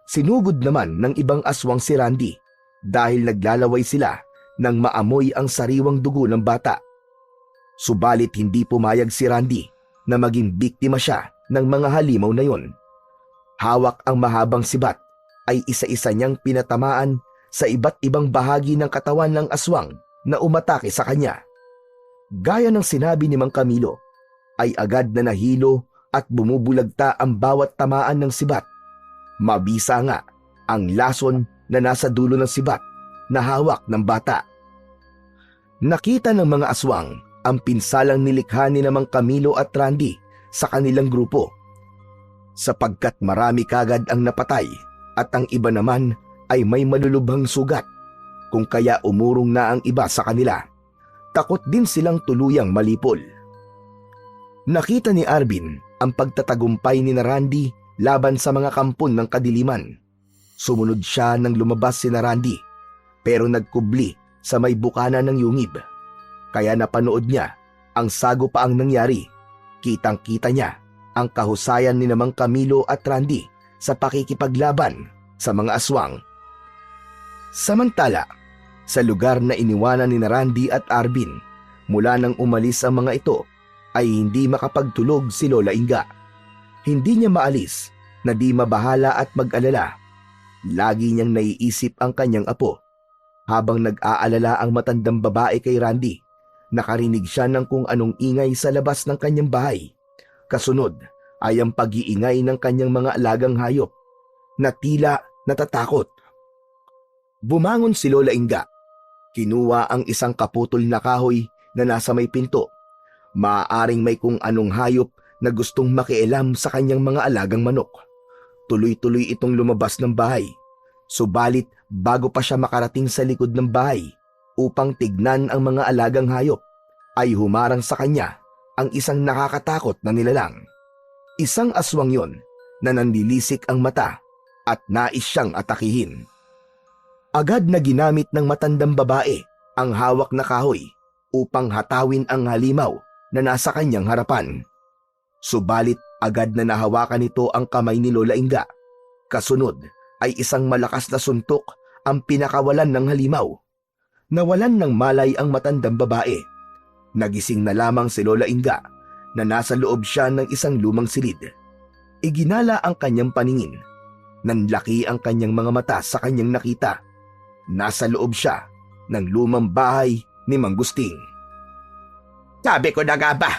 Sinugod naman ng ibang aswang si Randy dahil naglalaway sila nang maamoy ang sariwang dugo ng bata. Subalit hindi pumayag si Randy na maging biktima siya ng mga halimaw na yon. Hawak ang mahabang sibat ay isa-isa niyang pinatamaan sa iba't ibang bahagi ng katawan ng aswang na umatake sa kanya. Gaya ng sinabi ni Mang Camilo, ay agad na nahilo at bumubulagta ang bawat tamaan ng sibat. Mabisa nga ang lason na nasa dulo ng sibat na hawak ng bata. Nakita ng mga aswang ang pinsalang nilikha ni Mang Camilo at Randy sa kanilang grupo. Sapagkat marami kagad ang napatay at ang iba naman ay may malulubhang sugat, kung kaya umurong na ang iba sa kanila. Takot din silang tuluyang malipol. Nakita ni Arvin ang pagtatagumpay ni Randy laban sa mga kampon ng kadiliman. Sumunod siya nang lumabas si Randy, pero nagkubli sa may bukana ng yungib. Kaya napanood niya ang sagupaang nangyari. Kitang-kita niya ang kahusayan ni Mang Camilo at Randy sa pakikipaglaban sa mga aswang. Samantala, sa lugar na iniwanan ni Randy at Arvin, mula nang umalis ang mga ito, ay hindi makapagtulog si Lola Inga. Hindi niya maalis na di mabahala at mag-alala. Lagi niyang naiisip ang kanyang apo. Habang nag-aalala ang matandang babae kay Randy, nakarinig siya ng kung anong ingay sa labas ng kanyang bahay. Kasunod ay ang pag-iingay ng kanyang mga alagang hayop na tila natatakot. Bumangon si Lola Inga. Kinuha ang isang kaputol na kahoy na nasa may pinto. Maaaring may kung anong hayop na gustong makialam sa kanyang mga alagang manok. Tuloy-tuloy itong lumabas ng bahay. Subalit bago pa siya makarating sa likod ng bahay upang tignan ang mga alagang hayop, ay humarang sa kanya ang isang nakakatakot na nilalang. Isang aswang yon na nanlilisik ang mata at nais siyang atakihin. Agad na ginamit ng matandang babae ang hawak na kahoy upang hatawin ang halimaw na nasa kanyang harapan. Subalit agad na nahawakan nito ang kamay ni Lola Inga. Kasunod ay isang malakas na suntok ang pinakawalan ng halimaw. Nawalan ng malay ang matandang babae. Nagising na lamang si Lola Inga na nasa loob siya ng isang lumang silid. Iginala ang kanyang paningin. Nanlaki ang kanyang mga mata sa kanyang nakita. Nasa loob siya ng lumang bahay ni Mang Gusting. Sabi ko na nga ba,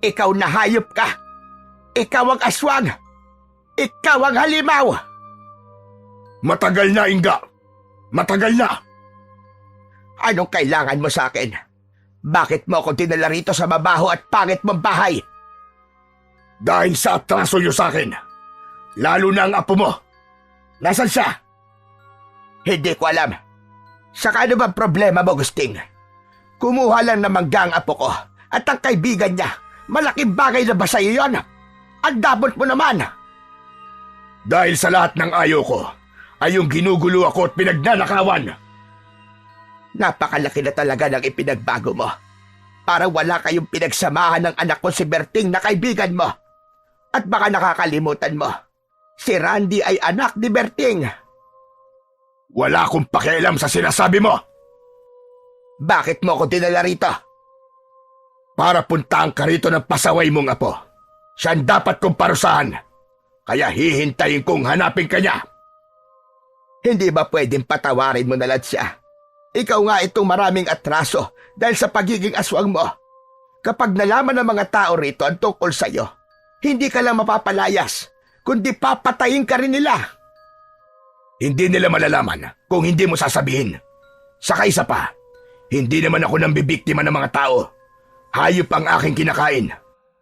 ikaw na hayop ka. Ikaw ang aswang. Ikaw ang halimaw. Matagal na, Inga. Matagal na. Anong kailangan mo sa akin? Bakit mo ako dinala rito sa mabaho at pangit mong bahay? Dahil sa atraso niyo sa akin. Lalo na ang apo mo. Nasaan siya? Hindi ko alam. Saka ano bang problema mo, Gusting? Kumuha lang ng mangga ang apo ko at ang kaibigan niya. Malaking bagay na ba sa iyo yun? Ang dabot mo naman. Dahil sa lahat ng ayaw ko, ay yung ginugulo ako at pinagnanakawan. Napakalaki na talaga ng ipinagbago mo. Para wala kayong pinagsamahan ng anak ko si Berting na kaibigan mo. At baka nakakalimutan mo, si Randy ay anak ni Berting. Wala akong pakialam sa sinasabi mo. Bakit mo ako dinala rito? Para puntahan ka rito ng pasaway mong apo. Siya ang dapat kong parusahan. Kaya hihintayin kong hanapin ka niya. Hindi ba pwedeng patawarin mo na lang siya? Ikaw nga itong maraming atraso dahil sa pagiging aswang mo. Kapag nalaman ng mga tao rito ang tungkol sa'yo, hindi ka lang mapapalayas, kundi papatayin ka rin nila. Hindi nila malalaman kung hindi mo sasabihin. Saka isa pa, hindi naman ako nang bibiktima ng mga tao. Hayop ang aking kinakain.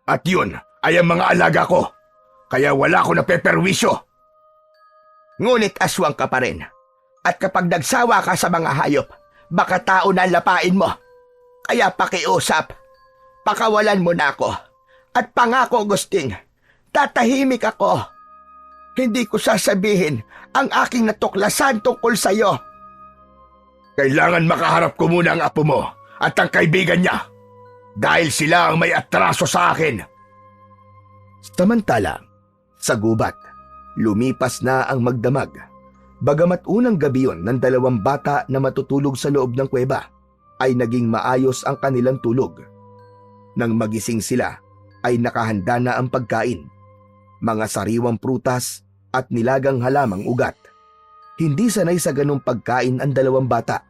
At yun ay ang mga alaga ko. Kaya wala ko napeperwisyo. Ngunit aswang ka pa rin. At kapag nagsawa ka sa mga hayop, baka tao na lapain mo. Kaya pakiusap, pakawalan mo na ako. At pangako, Gusting, tatahimik ako. Hindi ko sasabihin ang aking natuklasan tungkol sa'yo. Kailangan makaharap ko muna ang apo mo at ang kaibigan niya. Dahil sila ang may atraso sa akin. Samantala, sa gubat, lumipas na ang magdamag. Bagamat unang gabi yon ng dalawang bata na matutulog sa loob ng kuweba, ay naging maayos ang kanilang tulog. Nang magising sila, ay nakahanda na ang pagkain. Mga sariwang prutas at nilagang halamang ugat. Hindi sanay sa ganong pagkain ang dalawang bata,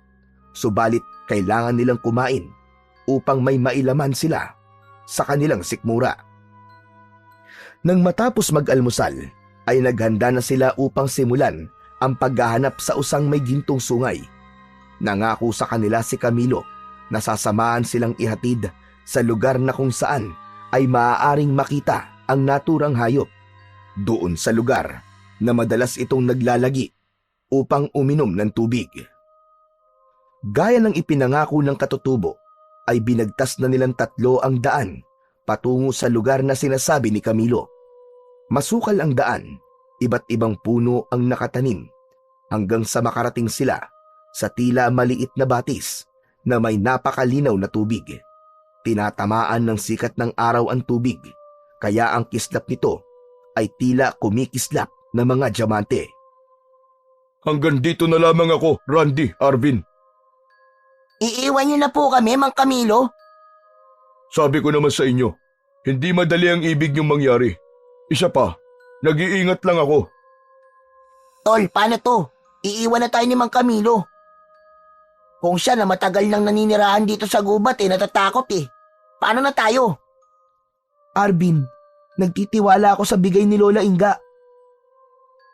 subalit kailangan nilang kumain upang may mailaman sila sa kanilang sikmura. Nang matapos mag-almusal, ay naghanda na sila upang simulan ang paghahanap sa usang may gintong sungay. Nangako sa kanila si Camilo na sasamahan silang ihatid sa lugar na kung saan ay maaaring makita ang naturang hayop. Doon sa lugar na madalas itong naglalagi upang uminom ng tubig. Gaya ng ipinangako ng katutubo, ay binagtas na nilang tatlo ang daan patungo sa lugar na sinasabi ni Camilo. Masukal ang daan, iba't ibang puno ang nakatanim, hanggang sa makarating sila sa tila maliit na batis na may napakalinaw na tubig. Tinatamaan ng sikat ng araw ang tubig, kaya ang kislap nito ay tila kumikislap na mga diamante. Hanggang dito na lamang ako, Randy, Arvin. Iiwan niyo na po kami, Mang Camilo. Sabi ko naman sa inyo, hindi madali ang ibig niyong mangyari. Isa pa, nag-iingat lang ako. Tol, paano to? Iiwan na tayo ni Mang Camilo. Kung siya na matagal nang naninirahan dito sa gubat natatakot Paano na tayo? Arvin, nagtitiwala ako sa bigay ni Lola Inga.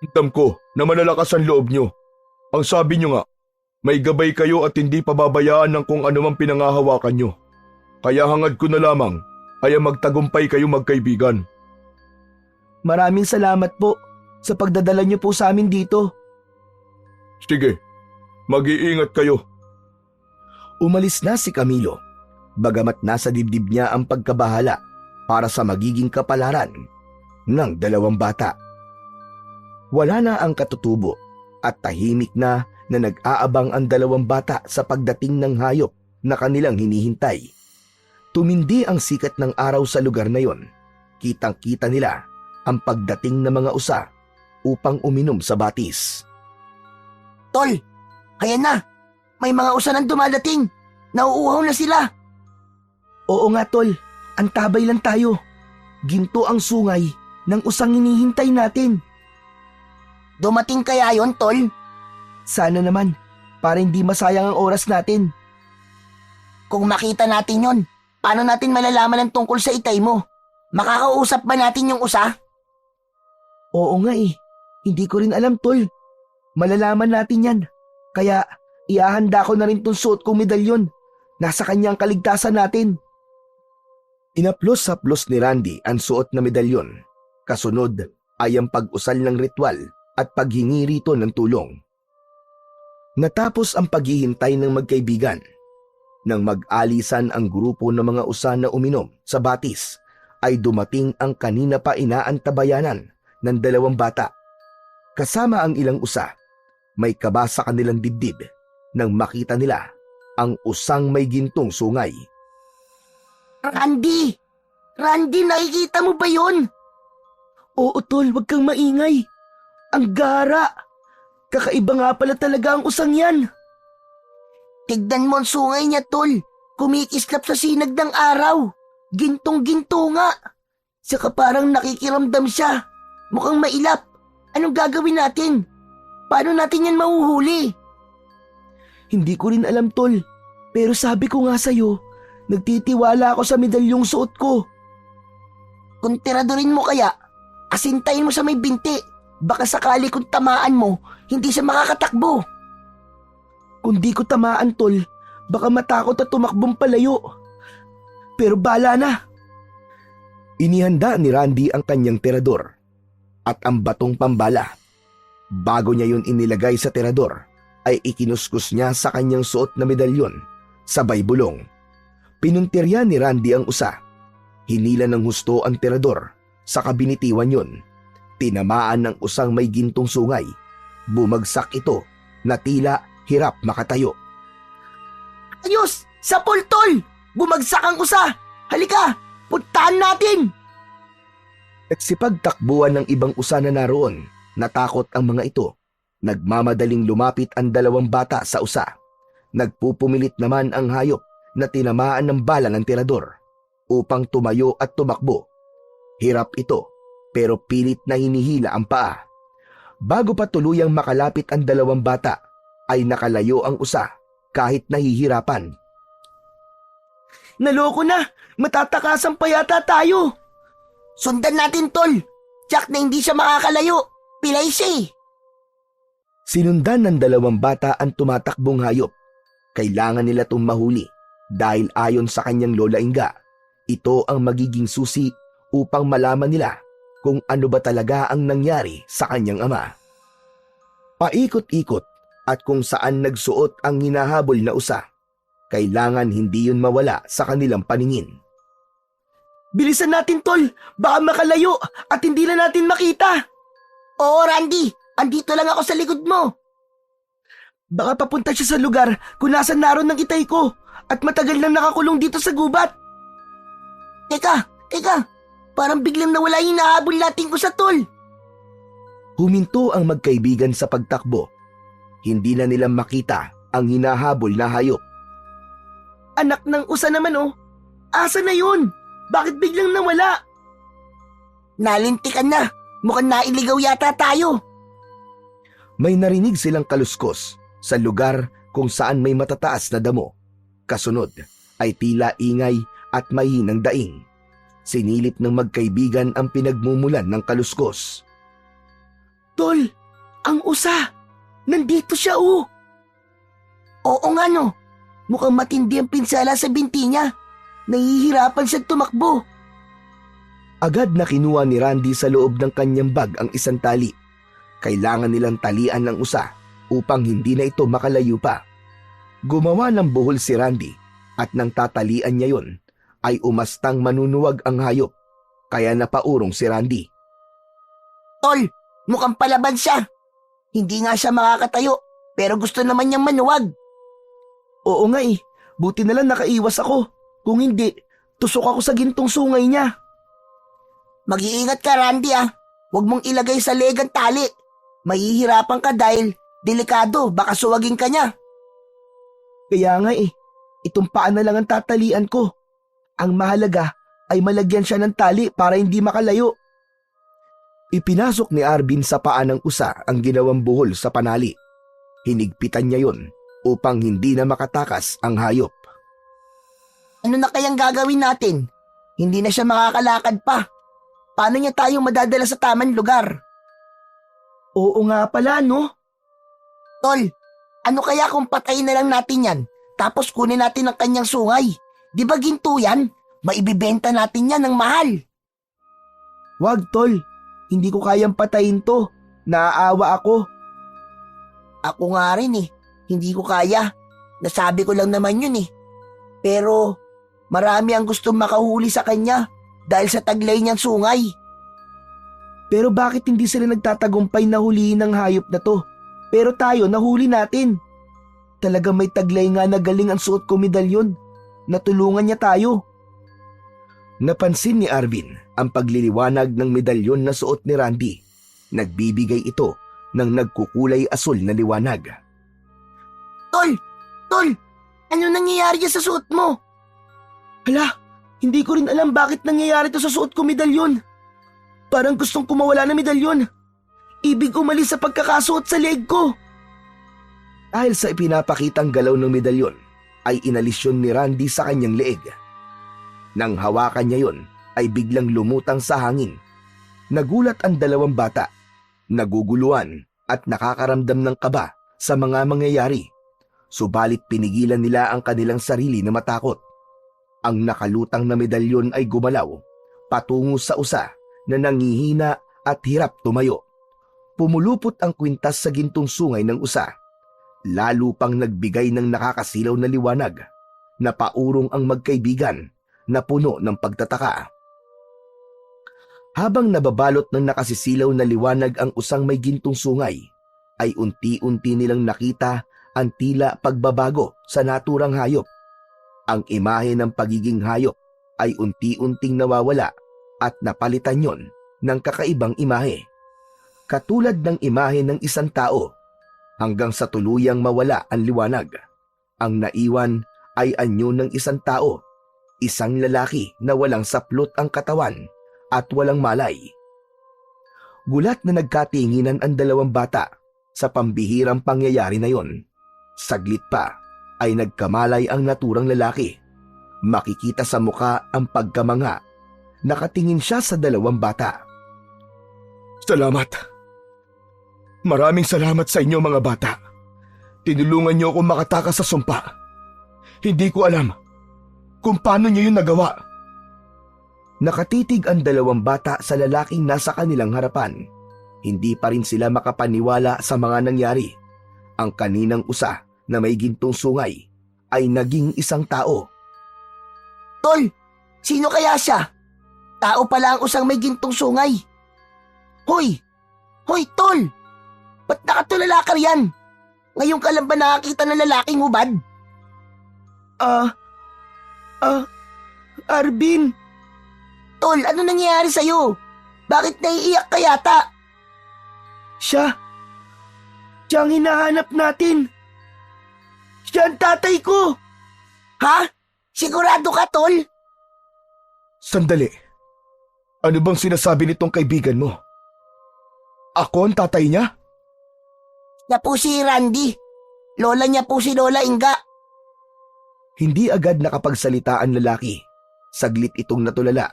Alam ko na malalakas ang loob nyo. Ang sabi nyo nga, may gabay kayo at hindi pababayaan ng kung anumang pinangahawakan nyo. Kaya hangad ko na lamang ay magtagumpay kayo magkaibigan. Maraming salamat po sa pagdadala niyo po sa amin dito. Sige, mag-iingat kayo. Umalis na si Camilo, bagamat nasa dibdib niya ang pagkabahala para sa magiging kapalaran ng dalawang bata. Wala na ang katutubo at tahimik na nag-aabang ang dalawang bata sa pagdating ng hayop na kanilang hinihintay. Tumindi ang sikat ng araw sa lugar na yon. Kitang-kita nila ang pagdating ng mga usa upang uminom sa batis. Tol, ayan na. May mga usa nang dumadating. Nauuhaw na sila. Oo nga tol, antabay lang tayo. Ginto ang sungay ng usang hinihintay natin. Dumating kaya yon, Tol? Sana naman, para hindi masayang ang oras natin. Kung makita natin yon, paano natin malalaman ang tungkol sa itay mo? Makakausap ba natin yung usa? Oo nga hindi ko rin alam tol. Malalaman natin yan. Kaya iahanda ko na rin tong suot kong medalyon. Nasa kanyang kaligtasan natin. Inaplos-haplos ni Randy ang suot na medalyon. Kasunod ay ang pag-usal ng ritual at paghingi rito ng tulong. Natapos ang paghihintay ng magkaibigan. Nang mag-alisan ang grupo ng mga usa na uminom sa batis, ay dumating ang kanina pa inaantabayanan ng dalawang bata. Kasama ang ilang usa, may kaba sa kanilang dibdib nang makita nila ang usang may gintong sungay. Randy! Randy, nakikita mo ba yun? Oo tol, wag kang maingay. Ang gara! Kakaiba nga pala talaga ang usang yan. Tignan mo ang sungay niya, Tol. Kumikislap sa sinag ng araw. Gintong-ginto nga. Saka parang nakikiramdam siya. Mukhang mailap. Anong gagawin natin? Paano natin yan mahuhuli? Hindi ko rin alam tol. Pero sabi ko nga sa'yo, nagtitiwala ako sa medalyong suot ko. Kung tiradurin mo kaya, asintayin mo sa may binti. Baka sakali kung tamaan mo, hindi siya makakatakbo. Kung di ko tamaan tol, baka matakot at tumakbong palayo. Pero bala na. Inihanda ni Randy ang kanyang tirador at ang batong pambala. Bago niya yun inilagay sa tirador, ay ikinuskus niya sa kanyang suot na medalyon, sabay bulong. Pinuntirya ni Randy ang usa. Hinila ng husto ang tirador, saka binitiwan yun. Tinamaan ng usang may gintong sungay. Bumagsak ito na tila hirap makatayo. Ayos! Sapol, Tol! Bumagsak ang usa! Halika! Puntahan natin! Nagsipagtakbuhan ng ibang usa na naroon. Natakot ang mga ito. Nagmamadaling lumapit ang dalawang bata sa usa. Nagpupumilit naman ang hayop na tinamaan ng bala ng tirador upang tumayo at tumakbo. Hirap ito pero pilit na hinihila ang paa. Bago pa tuluyang makalapit ang dalawang bata, ay nakalayo ang usa kahit nahihirapan. Naloko na! Matatakasan pa yata tayo! Sundan natin, Tol! Tsak na hindi siya makakalayo! Pilay siya eh! Sinundan ng dalawang bata ang tumatakbong hayop. Kailangan nila itong mahuli dahil ayon sa kanyang Lola Inga, ito ang magiging susi upang malaman nila kung ano ba talaga ang nangyari sa kanyang ama. Paikot-ikot at kung saan nagsuot ang hinahabol na usa, kailangan hindi yun mawala sa kanilang paningin. Bilisan natin, Tol! Baka makalayo at hindi na natin makita! Oo, Randy! Andito lang ako sa likod mo! Baka papunta siya sa lugar kung nasan naroon ng itay ko at matagal nang nakakulong dito sa gubat. Teka! Parang biglang nawala yung nahabol nating usa, Tol! Huminto ang magkaibigan sa pagtakbo. Hindi na nila makita ang hinahabol na hayop. Anak ng usa naman oh! Asa na yun? Bakit biglang nawala? Nalintikan na! Mukhang nailigaw yata tayo! May narinig silang kaluskos sa lugar kung saan may matataas na damo. Kasunod ay tila ingay at mahinang daing. Sinilip ng magkaibigan ang pinagmumulan ng kaluskos. Tol, ang usa! Nandito siya Oo nga no. Mukhang matindi ang pinsala sa binti niya. Nahihirapan siya tumakbo. Agad na kinuha ni Randy sa loob ng kanyang bag ang isang tali. Kailangan nilang talian ng usa upang hindi na ito makalayo pa. Gumawa ng buhol si Randy at nang tatalian niya yon ay umastang manunuwag ang hayop. Kaya napaurong si Randy. Tol, mukhang palaban siya. Hindi nga siya makakatayo, pero gusto naman niyang manuwag. Oo nga buti na lang nakaiwas ako. Kung hindi, tusok ako sa gintong sungay niya. Mag-iingat ka, Randy Huwag mong ilagay sa leg ang tali. Mahihirapan ka dahil delikado, baka suwagin ka niya. Kaya nga itong paa na lang ang tatalian ko. Ang mahalaga ay malagyan siya ng tali para hindi makalayo. Ipinasok ni Arvin sa paa ng usa ang ginawang buhol sa panali. Hinigpitan niya yon upang hindi na makatakas ang hayop. Ano na kayang gagawin natin? Hindi na siya makakalakad pa. Paano niya tayo madadala sa tamang lugar? Oo nga pala, no? Tol, ano kaya kung patayin na lang natin yan, tapos kunin natin ang kanyang sungay? Di ba ginto yan? Maibibenta natin yan ng mahal. Wag, tol. Hindi ko kayang patayin to. Naaawa ako. Ako nga rin Hindi ko kaya. Nasabi ko lang naman yun Pero marami ang gustong makahuli sa kanya dahil sa taglay niyang sungay. Pero bakit hindi sila nagtatagumpay na huliin ng hayop na to? Pero tayo, nahuli natin. Talaga may taglay nga na galing ang suot ko medalyon. Natulungan niya tayo. Napansin ni Arvin ang pagliliwanag ng medalyon na suot ni Randy. Nagbibigay ito ng nagkukulay asul na liwanag. Tol, ano nangyayari dyan sa suot mo? Hala, hindi ko rin alam bakit nangyayari to sa suot ko medalyon. Parang gustong kumawala na medalyon. Ibig umalis sa pagkakasuot sa leg ko. Dahil sa ipinapakitang galaw ng medalyon, ay inalis yun ni Randy sa kanyang leeg. Nang hawakan niya yon, ay biglang lumutang sa hangin. Nagulat ang dalawang bata, naguguluhan at nakakaramdam ng kaba sa mga mangyayari. Subalit pinigilan nila ang kanilang sarili na matakot. Ang nakalutang na medalyon ay gumalaw, patungo sa usa na nangihina at hirap tumayo. Pumulupot ang kwintas sa gintong sungay ng usa. Lalo pang nagbigay ng nakakasilaw na liwanag. Napaurong ang magkaibigan na puno ng pagtataka. Habang nababalot ng nakasisilaw na liwanag ang usang may gintong sungay, ay unti-unti nilang nakita ang tila pagbabago sa naturang hayop. Ang imahe ng pagiging hayop ay unti-unting nawawala at napalitan yon ng kakaibang imahe. Katulad ng imahe ng isang tao, hanggang sa tuluyang mawala ang liwanag. Ang naiwan ay anyo ng isang tao, isang lalaki na walang saplot ang katawan at walang malay. Gulat na nagkatinginan ang dalawang bata sa pambihirang pangyayari na yon. Saglit pa ay nagkamalay ang naturang lalaki. Makikita sa muka ang pagkamanga. Nakatingin siya sa dalawang bata. Salamat. Maraming salamat sa inyo mga bata. Tinulungan niyo akong makatakas sa sumpa. Hindi ko alam kung paano niyo yun nagawa. Nakatitig ang dalawang bata sa lalaking nasa kanilang harapan. Hindi pa rin sila makapaniwala sa mga nangyari. Ang kaninang usa na may gintong sungay ay naging isang tao. Tol, sino kaya siya? Tao pala ang usang may gintong sungay. Hoy, tol! Ba't nakatulala ka riyan? Ngayon ka lang ba nakakita ng lalaking hubad? Arvin! Tol, ano nangyayari sa'yo? Bakit naiiyak ka yata? Siya ang hinahanap natin. Siya ang tatay ko. Ha? Sigurado ka, tol? Sandali. Ano bang sinasabi nitong kaibigan mo? Ako ang tatay niya? Na po si Randy. Lola niya po si Lola Inga. Hindi agad nakapagsalita ang lalaki. Saglit itong natulala.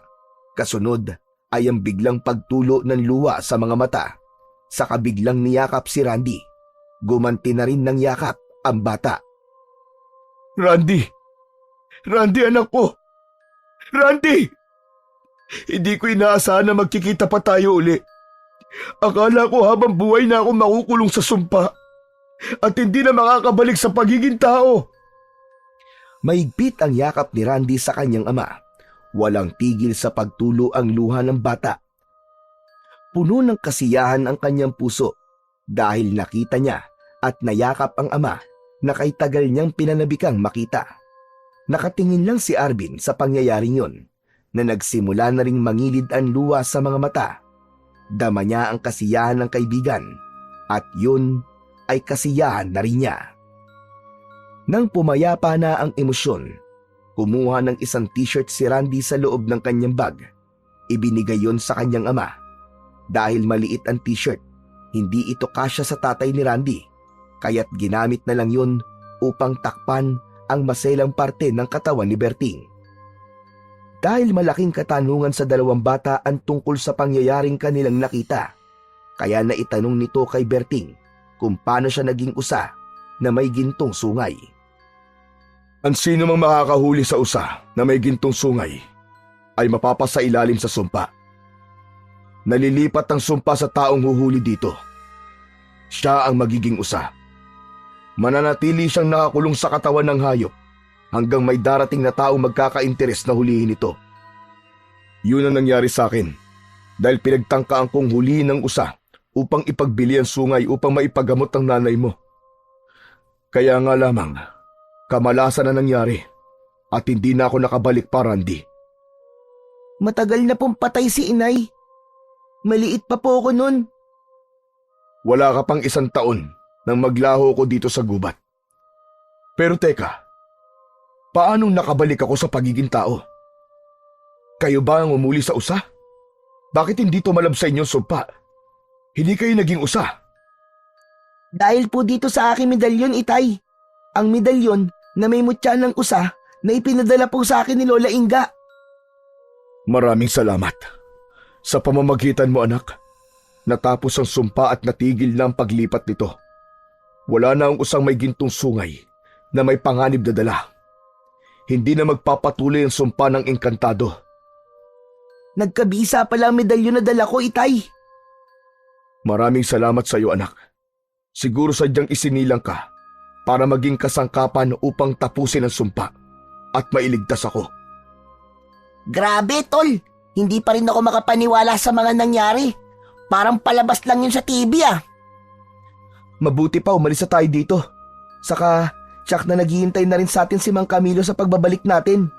Kasunod ay ang biglang pagtulo ng luha sa mga mata. Saka biglang niyakap si Randy. Gumanti na rin ng yakap ang bata. Randy! Randy, anak ko! Randy! Hindi ko inaasahan na magkikita pa tayo uli. Akala ko habang buhay na ako makukulong sa sumpa at hindi na makakabalik sa pagiging tao. Maigpit ang yakap ni Randy sa kanyang ama. Walang tigil sa pagtulo ang luha ng bata. Puno ng kasiyahan ang kanyang puso dahil nakita niya at nayakap ang ama na kay tagal niyang pinanabikang makita. Nakatingin lang si Arvin sa pangyayaring yon na nagsimula na ring mangilid ang luha sa mga mata. Dama niya ang kasiyahan ng kaibigan at yun ay kasiyahan na rin niya. Nang pumayapa na ang emosyon, kumuha ng isang t-shirt si Randy sa loob ng kanyang bag. Ibinigay yon sa kanyang ama. Dahil maliit ang t-shirt, hindi ito kasya sa tatay ni Randy, kaya't ginamit na lang yun upang takpan ang maselang parte ng katawan ni Berting. Dahil malaking katanungan sa dalawang bata ang tungkol sa pangyayaring kanilang nakita, kaya naitanong nito kay Berting kung paano siya naging usa na may gintong sungay. Ang sino mang makakahuli sa usa na may gintong sungay ay mapapasailalim sa sumpa. Nalilipat ang sumpa sa taong huhuli dito. Siya ang magiging usa. Mananatili siyang nakakulong sa katawan ng hayop hanggang may darating na taong magkaka-interes na hulihin ito. Yun ang nangyari sa akin dahil pinagtangkaan kong hulihin ng usa upang ipagbili ang sungay upang maipagamot ang nanay mo. Kaya nga lamang, kamalasan na nangyari at hindi na ako nakabalik pa, Randy. Matagal na pong patay si inay. Maliit pa po ako nun. Wala ka pang 1 taon nang maglaho ko dito sa gubat. Pero teka, paanong nakabalik ako sa pagiging tao? Kayo ba ang umuli sa usa? Bakit hindi tumalab sa inyong sumpa? Hindi kayo naging usa. Dahil po dito sa aking medalyon, itay. Ang medalyon na may mutya ng usa na ipinadala po sa akin ni Lola Inga. Maraming salamat. Sa pamamagitan mo, anak, natapos ang sumpa at natigil na ang paglipat nito. Wala na ang usang may gintong sungay na may panganib na dala. Hindi na magpapatuloy ang sumpa ng engkantado. Nagkabisa pala ang medalyon na dala ko, itay. Maraming salamat sa iyo, anak. Siguro sadyang isinilang ka para maging kasangkapan upang tapusin ang sumpa at mailigtas ako. Grabe, tol. Hindi pa rin ako makapaniwala sa mga nangyari. Parang palabas lang yun sa TV, ah. Mabuti pa umalis na tayo dito. Saka, tsak na naghihintay na rin sa atin si Mang Camilo sa pagbabalik natin.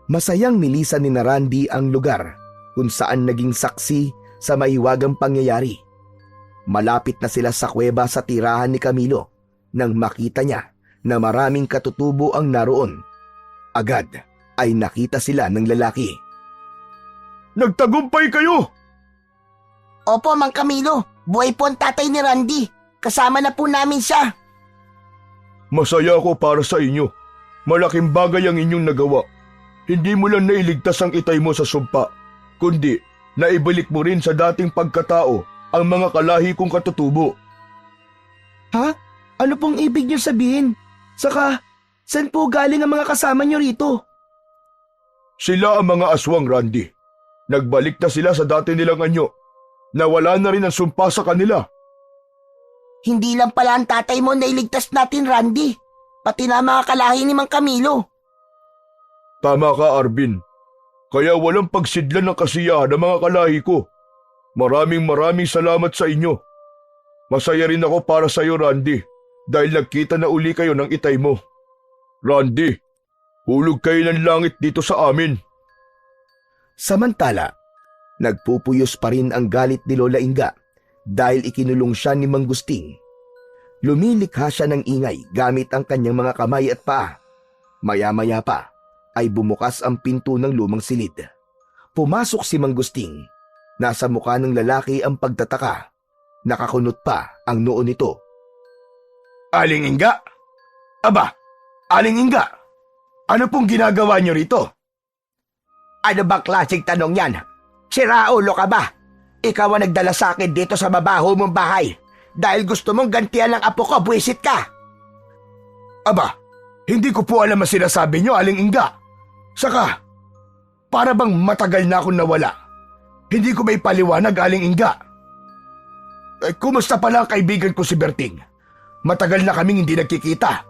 Masayang nilisan ni Randy ang lugar kung saan naging saksi sa mahiwagang pangyayari. Malapit na sila sa kuweba sa tirahan ni Camilo nang makita niya na maraming katutubo ang naroon. Agad ay nakita sila ng lalaki. Nagtagumpay kayo! Opo, Mang Camilo. Buhay po ang tatay ni Randy. Kasama na po namin siya. Masaya ako para sa inyo. Malaking bagay ang inyong nagawa. Hindi mo lang nailigtas ang itay mo sa sumpa, kundi naibalik mo rin sa dating pagkatao ang mga kalahi kong katutubo. Ha? Ano pong ibig niyo sabihin? Saka, saan po galing ang mga kasama niyo rito? Sila ang mga aswang, Randy. Nagbalik na sila sa dati nilang anyo. Nawala na rin ang sumpa sa kanila. Hindi lang pala ang tatay mo na iligtas natin, Randy. Pati na mga kalahi ni Mang Camilo. Tama ka, Arvin. Kaya walang pagsidlan ng kasiyahan ng mga kalahi ko. Maraming salamat sa inyo. Masaya rin ako para sa iyo, Randy, dahil nagkita na uli kayo ng itay mo. Randy, hulog kayo ng langit dito sa amin. Samantala, nagpupuyos pa rin ang galit ni Lola Inga dahil ikinulong siya ni Mang Gusting. Lumilikha siya ng ingay gamit ang kanyang mga kamay at paa. Maya-maya pa ay bumukas ang pinto ng lumang silid. Pumasok si Mang Gusting. Nasa mukha ng lalaki ang pagtataka. Nakakunot pa ang noo nito. Aling Inga? Aba, Aling Inga, ano pong ginagawa niyo rito? Ano bang klaseng tanong yan? Siraulo ka ba? Ikaw ang nagdala sa akin dito sa mabaho mong bahay. Dahil gusto mong gantihan ng apo ko, buwisit ka. Aba, hindi ko po alam ang sinasabi niyo, Aling Inga. Saka, para bang matagal na akong nawala. Hindi ko may paliwanag, Aling Inga. Kumusta pala ang kaibigan ko si Berting? Matagal na kaming hindi nagkikita.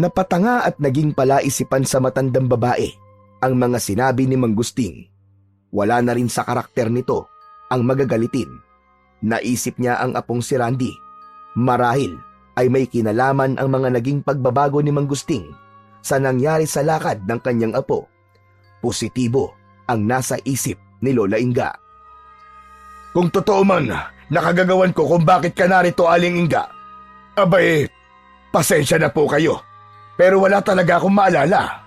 Napatanga at naging palaisipan sa matandang babae ang mga sinabi ni Mang Gusting. Wala na rin sa karakter nito ang magagalitin. Naisip niya ang apong si Randy. Marahil ay may kinalaman ang mga naging pagbabago ni Mang Gusting sa nangyari sa lakad ng kanyang apo. Positibo ang nasa isip ni Lola Inga. Kung totoo man, nakagagawan ko kung bakit ka narito, Aling Inga. Abay, pasensya na po kayo. Pero wala talaga akong maalala.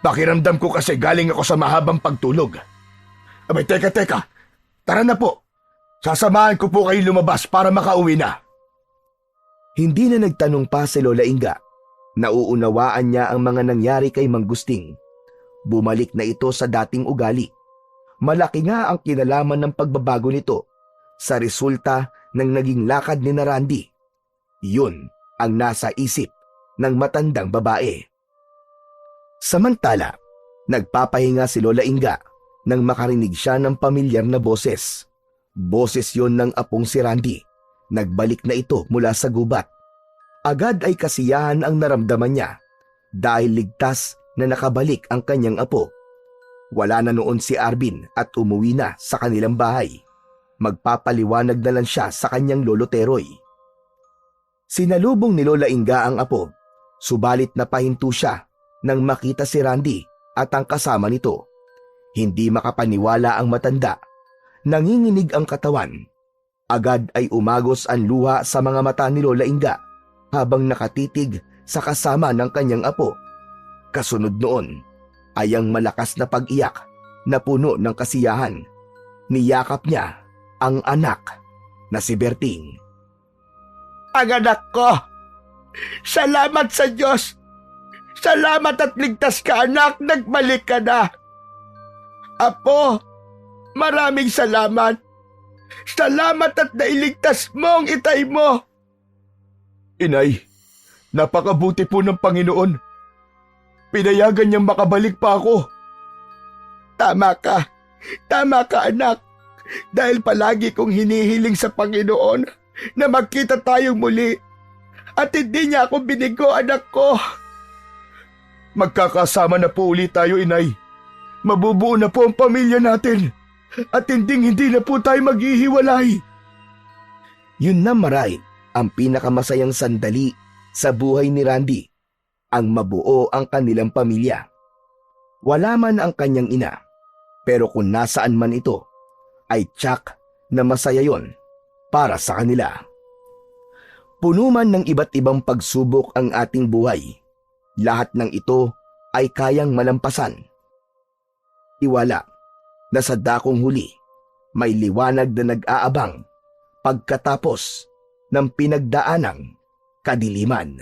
Pakiramdam ko kasi galing ako sa mahabang pagtulog. Abay, teka. Tara na po. Sasamahan ko po kayo lumabas para makauwi na. Hindi na nagtanong pa si Lola Inga. Nauunawaan niya ang mga nangyari kay Mang Gusting. Bumalik na ito sa dating ugali. Malaki nga ang kinalaman ng pagbabago nito sa resulta ng naging lakad ni Randy. Yun ang nasa isip ng matandang babae. Samantala, nagpapahinga si Lola Inga nang makarinig siya ng pamilyar na boses. Boses yon ng apong si Randy. Nagbalik na ito mula sa gubat. Agad ay kasiyahan ang naramdaman niya dahil ligtas na nakabalik ang kanyang apo. Wala na noon si Arvin at umuwi na sa kanilang bahay. Magpapaliwanag na lang siya sa kanyang lolo Teroy. Sinalubong ni Lola Inga ang apo, subalit napahinto siya nang makita si Randy at ang kasama nito. Hindi makapaniwala ang matanda. Nanginginig ang katawan. Agad ay umagos ang luha sa mga mata ni Lola Inga habang nakatitig sa kasama ng kanyang apo. Kasunod noon ay ang malakas na pag-iyak na puno ng kasiyahan. Niyakap niya ang anak na si Berting. Ang anak ko! Salamat sa Diyos! Salamat at ligtas ka, anak! Nagbalik ka na! Apo, maraming salamat! Salamat at nailigtas mo ang itay mo! Inay, napakabuti po ng Panginoon. Pinayagan niyang makabalik pa ako. Tama ka anak. Dahil palagi kong hinihiling sa Panginoon na magkita tayong muli. At hindi niya ako binigo, anak ko. Magkakasama na po ulit tayo, Inay. Mabubuo na po ang pamilya natin. At hindi na po tayo maghihiwalay. Yun na maray ang pinakamasayang sandali sa buhay ni Randy, ang mabuo ang kanilang pamilya. Wala man ang kanyang ina, pero kung nasaan man ito, ay tiyak na masaya yon para sa kanila. Puno man ng iba't ibang pagsubok ang ating buhay, lahat ng ito ay kayang malampasan. Iwala na sa dakong huli, may liwanag na nag-aabang pagkatapos ng pinagdaanang kadiliman.